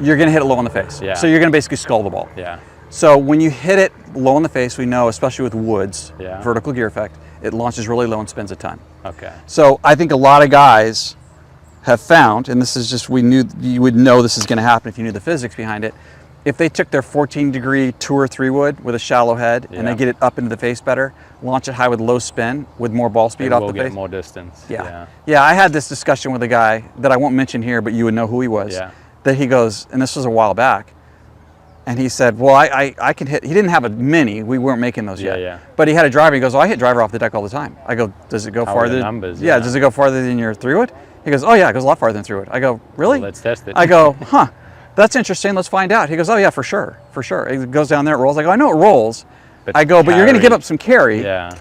Speaker 2: you're going to hit it low in the face.
Speaker 1: Yeah.
Speaker 2: So you're going to basically skull the ball.
Speaker 1: Yeah.
Speaker 2: So when you hit it low in the face, we know, especially with woods, vertical gear effect, it launches really low and spins a ton.
Speaker 1: Okay.
Speaker 2: So I think a lot of guys have found, and this is just, you would know this is going to happen if you knew the physics behind it, if they took their 14-degree Tour 3-wood with a shallow head and they get it up into the face better, launch it high with low spin with more ball speed off the face.
Speaker 1: Will get more distance.
Speaker 2: Yeah, I had this discussion with a guy that I won't mention here, but you would know who he was.
Speaker 1: Yeah.
Speaker 2: That he goes, and this was a while back, and he said, well, I can hit, he didn't have a mini, we weren't making those yet.
Speaker 1: Yeah.
Speaker 2: But he had a driver, he goes, oh, I hit driver off the deck all the time. I go, does it go farther?
Speaker 1: Numbers,
Speaker 2: yeah, does it go farther than your 3-wood? He goes, oh yeah, it goes a lot farther than 3-wood. I go, really?
Speaker 1: Well, let's test it.
Speaker 2: I go, huh. That's interesting. Let's find out. He goes, oh yeah, for sure. It goes down there, it rolls. I go, I know it rolls.
Speaker 1: But
Speaker 2: I go, but you're going to give up some carry.
Speaker 1: Yeah.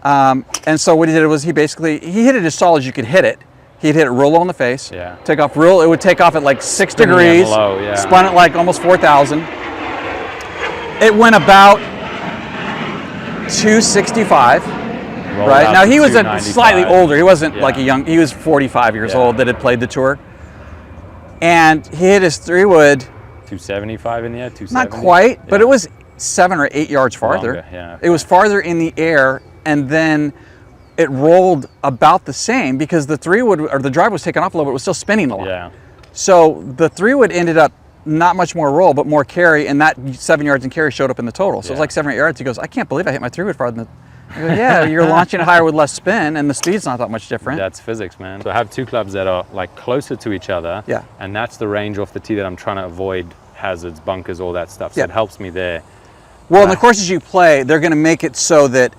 Speaker 2: And so what he did was he hit it as solid as you could hit it. He'd hit it real low in the face.
Speaker 1: Yeah.
Speaker 2: Take off real. It would take off at like 6 degrees.
Speaker 1: Low, yeah.
Speaker 2: Spun it like almost 4,000. It went about 265. Right now he was slightly older. He wasn't like a young. He was 45 years old that had played the tour. And he hit his 3-wood.
Speaker 1: 275 in the air, 270?
Speaker 2: Not quite, but it was 7 or 8 yards farther.
Speaker 1: Longer, yeah.
Speaker 2: It was farther in the air, and then it rolled about the same because the 3-wood, or the drive was taken off a little bit, it was still spinning a lot.
Speaker 1: Yeah.
Speaker 2: So the 3-wood ended up not much more roll, but more carry, and that 7 yards in carry showed up in the total. So it was like 7 or 8 yards. He goes, I can't believe I hit my 3-wood farther than I go, yeah, you're launching it higher with less spin, and the speed's not that much different.
Speaker 1: That's physics, man. So I have 2 clubs that are like closer to each other, and that's the range off the tee that I'm trying to avoid hazards, bunkers, all that stuff. So it helps me there.
Speaker 2: Well, in the courses you play, they're going to make it so that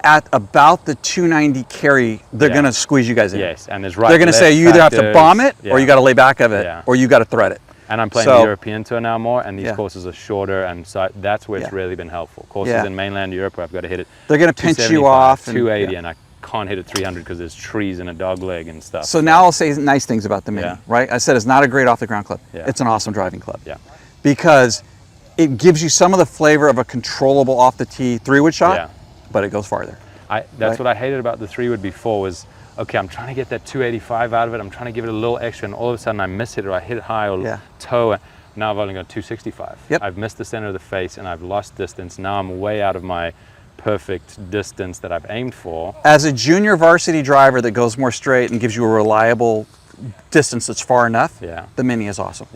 Speaker 2: at about the 290 carry, they're going to squeeze you guys in.
Speaker 1: Yes, and there's
Speaker 2: they're going to say you either have to bomb it, or you got to lay back of it, or you got to thread it.
Speaker 1: And I'm playing the European Tour now more, and these courses are shorter, and so that's where it's really been helpful. Courses in mainland Europe where I've got to hit it.
Speaker 2: They're going to pinch you off.
Speaker 1: 280, and I can't hit it 300 because there's trees and a dog leg and stuff.
Speaker 2: So now I'll say nice things about the Mini, right? I said it's not a great off-the-ground club. It's an awesome driving club. Because it gives you some of the flavor of a controllable off-the-tee 3-wood shot, but it goes farther.
Speaker 1: That's what I hated about the 3-wood before was, okay, I'm trying to get that 285 out of it. I'm trying to give it a little extra, and all of a sudden I miss it, or I hit it high, or toe. Now I've only got 265. I've missed the center of the face, and I've lost distance. Now I'm way out of my perfect distance that I've aimed for.
Speaker 2: As a junior varsity driver that goes more straight and gives you a reliable distance that's far enough, the Mini is awesome.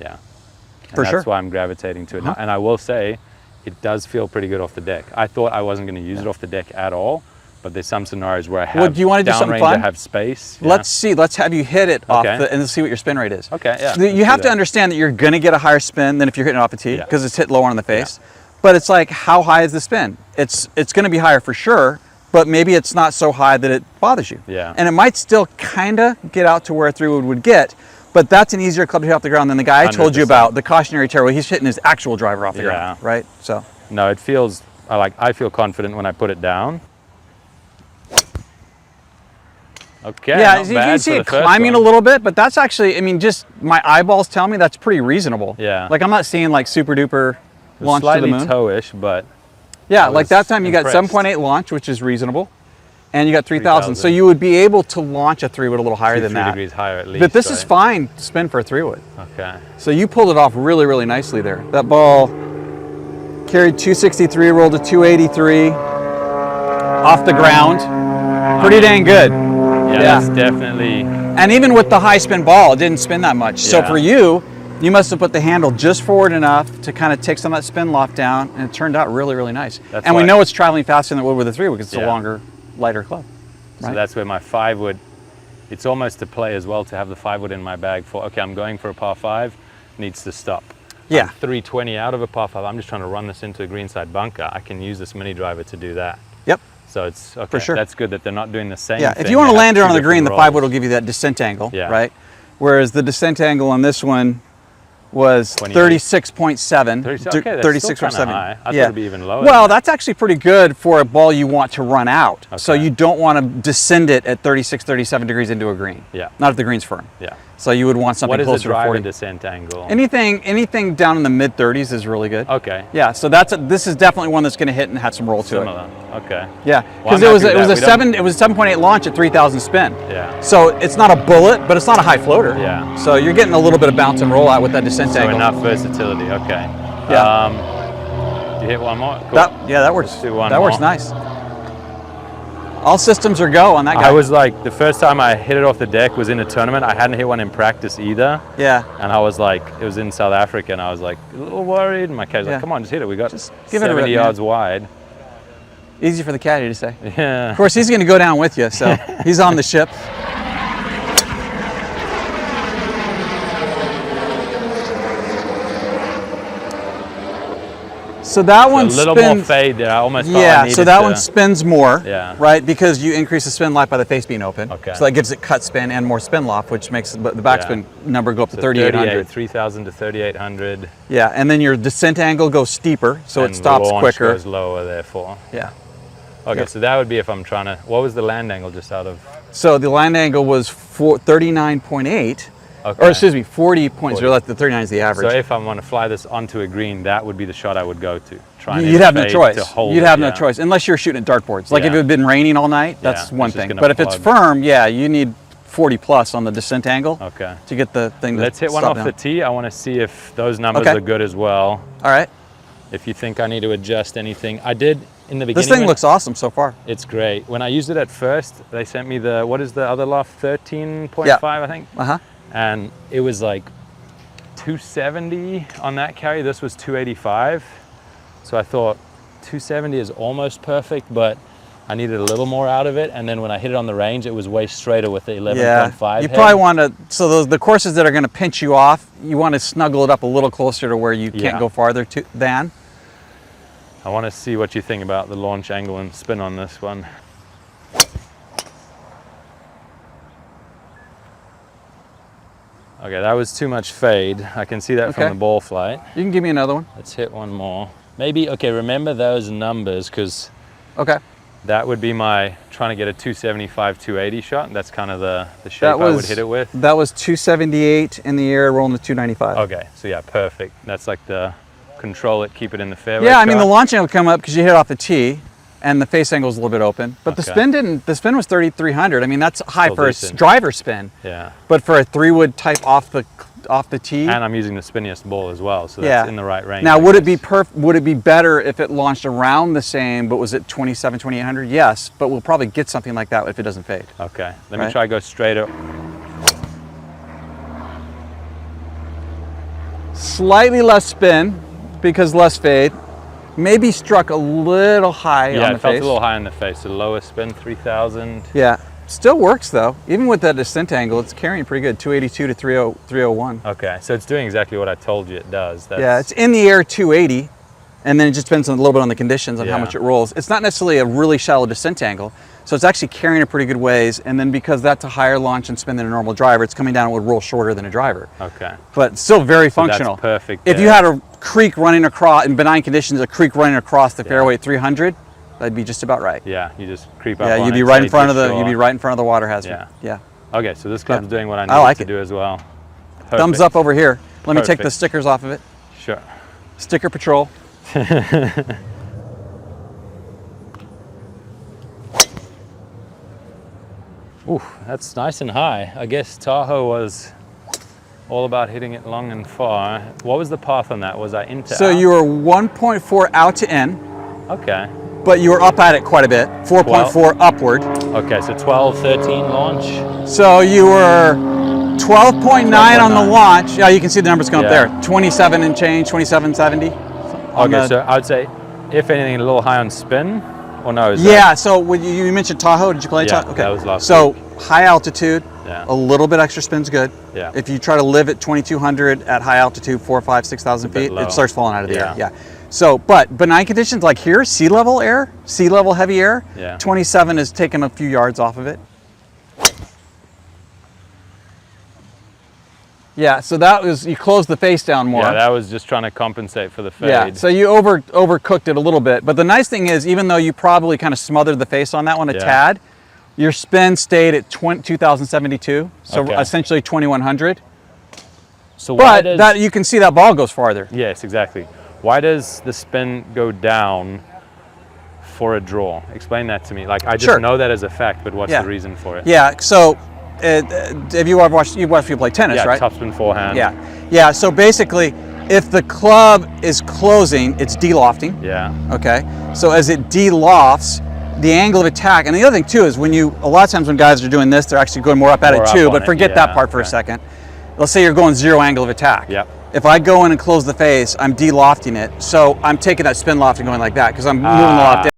Speaker 1: That's why I'm gravitating to it. And I will say, it does feel pretty good off the deck. I thought I wasn't going to use it off the deck at all, but there's some scenarios where I have
Speaker 2: Well, do you want to do something fun?
Speaker 1: I have space. Yeah.
Speaker 2: Let's see. Let's have you hit it off
Speaker 1: Okay.
Speaker 2: and let's see what your spin rate is.
Speaker 1: Okay, yeah.
Speaker 2: You have to understand that you're going to get a higher spin than if you're hitting it off the tee because it's hit lower on the face.
Speaker 1: Yeah.
Speaker 2: But it's like, how high is the spin? It's going to be higher for sure, but maybe it's not so high that it bothers you.
Speaker 1: Yeah.
Speaker 2: And it might still kind of get out to where a 3-wood would get, but that's an easier club to hit off the ground than the guy I told you
Speaker 1: 100%.
Speaker 2: about, the cautionary tear, where he's hitting his actual driver off the ground, right? So.
Speaker 1: No, it feels, I feel confident when I put it down. Okay,
Speaker 2: yeah,
Speaker 1: not
Speaker 2: you
Speaker 1: bad
Speaker 2: can see
Speaker 1: for
Speaker 2: it
Speaker 1: the first
Speaker 2: climbing
Speaker 1: one.
Speaker 2: a little bit, but that's actually, I mean, just my eyeballs tell me that's pretty reasonable.
Speaker 1: Yeah.
Speaker 2: Like I'm not seeing like super duper launch to
Speaker 1: slightly
Speaker 2: the moon.
Speaker 1: toe-ish, but
Speaker 2: Yeah, like that time you got
Speaker 1: impressed.
Speaker 2: 7.8 launch, which is reasonable, and you got 3,000. So you would be able to launch a 3-wood a little higher than
Speaker 1: 3
Speaker 2: that.
Speaker 1: degrees higher at least.
Speaker 2: But this is
Speaker 1: right?
Speaker 2: fine to spin for a 3-wood.
Speaker 1: Okay.
Speaker 2: So you pulled it off really, really nicely there. That ball carried 263, rolled to 283 off the ground. Pretty dang good.
Speaker 1: Yeah, that's definitely.
Speaker 2: And even with the high spin ball, it didn't spin that much. So
Speaker 1: Yeah.
Speaker 2: for you, you must have put the handle just forward enough to kind of take some of that spin loft down, and it turned out really, really nice.
Speaker 1: That's
Speaker 2: and we
Speaker 1: why-
Speaker 2: know it's traveling faster than it would with a 3-wood because it's a
Speaker 1: Yeah.
Speaker 2: longer, lighter club.
Speaker 1: So
Speaker 2: Right?
Speaker 1: that's where my 5-wood, it's almost a play as well to have the 5-wood in my bag for, okay, I'm going for a par 5, needs to stop.
Speaker 2: Yeah.
Speaker 1: I'm 320 out of a par 5, I'm just trying to run this into a greenside bunker. I can use this mini driver to do that.
Speaker 2: Yep.
Speaker 1: So it's, okay,
Speaker 2: For sure.
Speaker 1: that's good that they're not doing the same
Speaker 2: Yeah,
Speaker 1: thing.
Speaker 2: if you want
Speaker 1: They
Speaker 2: to
Speaker 1: have
Speaker 2: land it
Speaker 1: two
Speaker 2: on the green, the
Speaker 1: different
Speaker 2: 5-wood will
Speaker 1: rolls.
Speaker 2: give you that descent angle,
Speaker 1: Yeah.
Speaker 2: right? Whereas the descent angle on this one was
Speaker 1: 28.
Speaker 2: 36.7.
Speaker 1: 36, okay, that's
Speaker 2: 36.7.
Speaker 1: still kinda high. I thought it'd be even lower
Speaker 2: Well,
Speaker 1: than that.
Speaker 2: that's actually pretty good for a ball you want to run out. So
Speaker 1: Okay.
Speaker 2: you don't want to descend it at 36, 37 degrees into a green.
Speaker 1: Yeah.
Speaker 2: Not if the green's firm.
Speaker 1: Yeah.
Speaker 2: So you would want something
Speaker 1: What is the
Speaker 2: closer to
Speaker 1: driver
Speaker 2: 40.
Speaker 1: descent angle?
Speaker 2: Anything down in the mid 30s is really good.
Speaker 1: Okay.
Speaker 2: Yeah, so this is definitely one that's going to hit and have some roll to it.
Speaker 1: Similar. Okay.
Speaker 2: Yeah,
Speaker 1: Well,
Speaker 2: because
Speaker 1: I'm
Speaker 2: it was
Speaker 1: happy
Speaker 2: a
Speaker 1: with that. We don't-
Speaker 2: 7.8 launch at 3,000 spin.
Speaker 1: Yeah.
Speaker 2: So it's not a bullet, but it's not a high floater.
Speaker 1: Yeah.
Speaker 2: So you're getting a little bit of bounce and roll out with that descent
Speaker 1: So
Speaker 2: angle.
Speaker 1: enough versatility. Okay.
Speaker 2: Yeah.
Speaker 1: You hit one more. Cool.
Speaker 2: That works.
Speaker 1: Let's do one
Speaker 2: that works
Speaker 1: more.
Speaker 2: nice. All systems are go on that guy.
Speaker 1: I was like, the first time I hit it off the deck was in a tournament. I hadn't hit one in practice either.
Speaker 2: Yeah.
Speaker 1: And I was like, it was in South Africa, and I was like a little worried. And my caddy's
Speaker 2: Yeah.
Speaker 1: like, come on, just hit it. We got
Speaker 2: Just give it a
Speaker 1: 70
Speaker 2: rip, man.
Speaker 1: yards wide.
Speaker 2: Easy for the caddy to say.
Speaker 1: Yeah.
Speaker 2: Of course, he's going to go down with you, so he's on the ship. So that one
Speaker 1: A little
Speaker 2: spins,
Speaker 1: more fade there. I almost felt I
Speaker 2: yeah,
Speaker 1: needed
Speaker 2: so that
Speaker 1: to-
Speaker 2: one spins more,
Speaker 1: Yeah.
Speaker 2: right? Because you increase the spin life by the face being open.
Speaker 1: Okay.
Speaker 2: So that gives it cut spin and more spin loft, which makes the backspin number go up to
Speaker 1: So
Speaker 2: 3,800.
Speaker 1: 3,000 to 3,800.
Speaker 2: Yeah, and then your descent angle goes steeper, so
Speaker 1: and
Speaker 2: it stops
Speaker 1: the launch
Speaker 2: quicker.
Speaker 1: goes lower, therefore.
Speaker 2: Yeah.
Speaker 1: Okay,
Speaker 2: Yep.
Speaker 1: so that would be if I'm trying to. What was the land angle just out of?
Speaker 2: So the land angle was 39.8,
Speaker 1: Okay.
Speaker 2: or excuse me, 40.0. The 39 is the average.
Speaker 1: So if I want to fly this onto a green, that would be the shot I would go to. Try and
Speaker 2: You'd
Speaker 1: hit a
Speaker 2: have no
Speaker 1: fade
Speaker 2: choice.
Speaker 1: to hold
Speaker 2: You'd
Speaker 1: it,
Speaker 2: have no
Speaker 1: yeah.
Speaker 2: choice unless you're shooting at dartboards. Like if it
Speaker 1: Yeah.
Speaker 2: had been raining all night, that's
Speaker 1: Yeah,
Speaker 2: one
Speaker 1: it's just
Speaker 2: thing.
Speaker 1: gonna
Speaker 2: But if it's
Speaker 1: plug.
Speaker 2: firm, yeah, you need 40 plus on the descent angle
Speaker 1: Okay.
Speaker 2: to get the thing to
Speaker 1: Let's hit one
Speaker 2: stop
Speaker 1: off
Speaker 2: down.
Speaker 1: the tee. I want to see if those numbers
Speaker 2: Okay.
Speaker 1: are good as well.
Speaker 2: All right.
Speaker 1: If you think I need to adjust anything, I did in the beginning.
Speaker 2: This thing
Speaker 1: when-
Speaker 2: looks awesome so far.
Speaker 1: It's great. When I used it at first, they sent me the, what is the other loft? 13.5, I think.
Speaker 2: Uh-huh.
Speaker 1: And it was like 270 on that carry. This was 285. So I thought 270 is almost perfect, but I needed a little more out of it. And then when I hit it on the range, it was way straighter with the 11.5.
Speaker 2: You probably want to, so the courses that are going to pinch you off, you want to snuggle it up a little closer to where you can't
Speaker 1: Yeah.
Speaker 2: go farther than.
Speaker 1: I want to see what you think about the launch angle and spin on this one. Okay, that was too much fade. I can see that
Speaker 2: Okay.
Speaker 1: from the ball flight.
Speaker 2: You can give me another one.
Speaker 1: Let's hit one more. Maybe, okay, remember those numbers, because
Speaker 2: Okay.
Speaker 1: that would be my trying to get a 275, 280 shot. That's kind of the shape I would hit it with.
Speaker 2: That was 278 in the air, rolling to 295.
Speaker 1: Okay, so yeah, perfect. That's like the control it, keep it in the fairway.
Speaker 2: Yeah, I mean,
Speaker 1: shot.
Speaker 2: the launch angle will come up because you hit off the tee, and the face angle is a little bit open. But the
Speaker 1: Okay.
Speaker 2: spin didn't. The spin was 3,300. I mean, that's high
Speaker 1: Still
Speaker 2: for a
Speaker 1: decent.
Speaker 2: driver spin.
Speaker 1: Yeah.
Speaker 2: But for a 3-wood type off the tee.
Speaker 1: And I'm using the spinniest ball as well, so that's
Speaker 2: Yeah.
Speaker 1: in the right range.
Speaker 2: Now,
Speaker 1: I
Speaker 2: would it be
Speaker 1: guess.
Speaker 2: would it be better if it launched around the same, but was it 27, 2800? Yes, but we'll probably get something like that if it doesn't fade.
Speaker 1: Okay, let me
Speaker 2: Right.
Speaker 1: try go straight up.
Speaker 2: Slightly less spin because less fade. maybe struck a little high
Speaker 1: Yeah,
Speaker 2: on the
Speaker 1: it felt
Speaker 2: face.
Speaker 1: a little high in the face. The lower spin, 3,000.
Speaker 2: Yeah, still works though. Even with that descent angle, it's carrying pretty good, 282 to 301.
Speaker 1: Okay, so it's doing exactly what I told you it does.
Speaker 2: Yeah, it's in the air 280, and then it just depends a little bit on the conditions on how
Speaker 1: Yeah.
Speaker 2: much it rolls. It's not necessarily a really shallow descent angle, so it's actually carrying a pretty good ways, and then because that's a higher launch and spin than a normal driver, it's coming down, it would roll shorter than a driver.
Speaker 1: Okay.
Speaker 2: But still very
Speaker 1: So
Speaker 2: functional.
Speaker 1: that's perfect.
Speaker 2: If you
Speaker 1: there.
Speaker 2: had a creek running across, in benign conditions, a creek running across the fairway at 300, that'd be just about right.
Speaker 1: Yeah, you just creep up
Speaker 2: Yeah,
Speaker 1: on
Speaker 2: you'd be
Speaker 1: it,
Speaker 2: right in
Speaker 1: stay
Speaker 2: front
Speaker 1: too
Speaker 2: of the, you'd be
Speaker 1: short.
Speaker 2: right in front of the water hazard.
Speaker 1: Yeah.
Speaker 2: Yeah.
Speaker 1: Okay, so this club's doing what I need
Speaker 2: I like
Speaker 1: to
Speaker 2: it.
Speaker 1: do as well.
Speaker 2: Thumbs
Speaker 1: Perfect.
Speaker 2: up over here. Let me take the
Speaker 1: Perfect.
Speaker 2: stickers off of it.
Speaker 1: Sure.
Speaker 2: Sticker patrol.
Speaker 1: Ooh, that's nice and high. I guess Tahoe was all about hitting it long and far. What was the path on that? Was I into
Speaker 2: So
Speaker 1: out?
Speaker 2: you were 1.4 out to in,
Speaker 1: Okay.
Speaker 2: but you were up at it quite a bit, 4.4 upward.
Speaker 1: Okay, so 12, 13 launch.
Speaker 2: So you were 12.9 on the launch. Yeah, you can see the numbers going
Speaker 1: Yeah.
Speaker 2: up there. 27 and change, 2770.
Speaker 1: Okay, so I would say, if anything, a little high on spin, or no? Is
Speaker 2: Yeah, so when you mentioned Tahoe, did you play
Speaker 1: Yeah,
Speaker 2: Tahoe?
Speaker 1: that was last
Speaker 2: So high altitude,
Speaker 1: Yeah.
Speaker 2: a little bit extra spin's good.
Speaker 1: Yeah.
Speaker 2: If you try to live at 2,200 at high altitude, 4, 5, 6,000
Speaker 1: bit
Speaker 2: feet,
Speaker 1: low.
Speaker 2: it starts falling out of the
Speaker 1: Yeah.
Speaker 2: air. Yeah. So, but benign conditions like here, sea level air, sea level heavy air,
Speaker 1: Yeah.
Speaker 2: 27 is taking a few yards off of it. Yeah, so that was, you closed the face down more.
Speaker 1: Yeah, that was just trying to compensate for the fade.
Speaker 2: Yeah, so you overcooked it a little bit. But the nice thing is, even though you probably kind of smothered the face on that one a
Speaker 1: Yeah.
Speaker 2: tad, your spin stayed at 2072, so
Speaker 1: Okay.
Speaker 2: essentially 2100.
Speaker 1: So why
Speaker 2: But
Speaker 1: does,
Speaker 2: that you can see that ball goes farther.
Speaker 1: yes, exactly. Why does the spin go down for a draw? Explain that to me. Like, I just
Speaker 2: Sure.
Speaker 1: know that as a fact, but what's
Speaker 2: Yeah.
Speaker 1: the reason for it?
Speaker 2: Yeah, so have you ever watched, you've watched people play tennis,
Speaker 1: Yeah,
Speaker 2: right?
Speaker 1: topspin forehand.
Speaker 2: Yeah, yeah. So basically, if the club is closing, it's de-lofting.
Speaker 1: Yeah.
Speaker 2: Okay, so as it de-lofts, the angle of attack, and the other thing too is when you, a lot of times when guys are doing this, they're actually going more up at
Speaker 1: More
Speaker 2: it
Speaker 1: up
Speaker 2: too,
Speaker 1: on
Speaker 2: but
Speaker 1: it,
Speaker 2: forget
Speaker 1: yeah,
Speaker 2: that part for a
Speaker 1: okay.
Speaker 2: second. Let's say you're going 0 angle of attack.
Speaker 1: Yep.
Speaker 2: If I go in and close the face, I'm de-lofting it, so I'm taking that spin loft and going like that because I'm moving the loft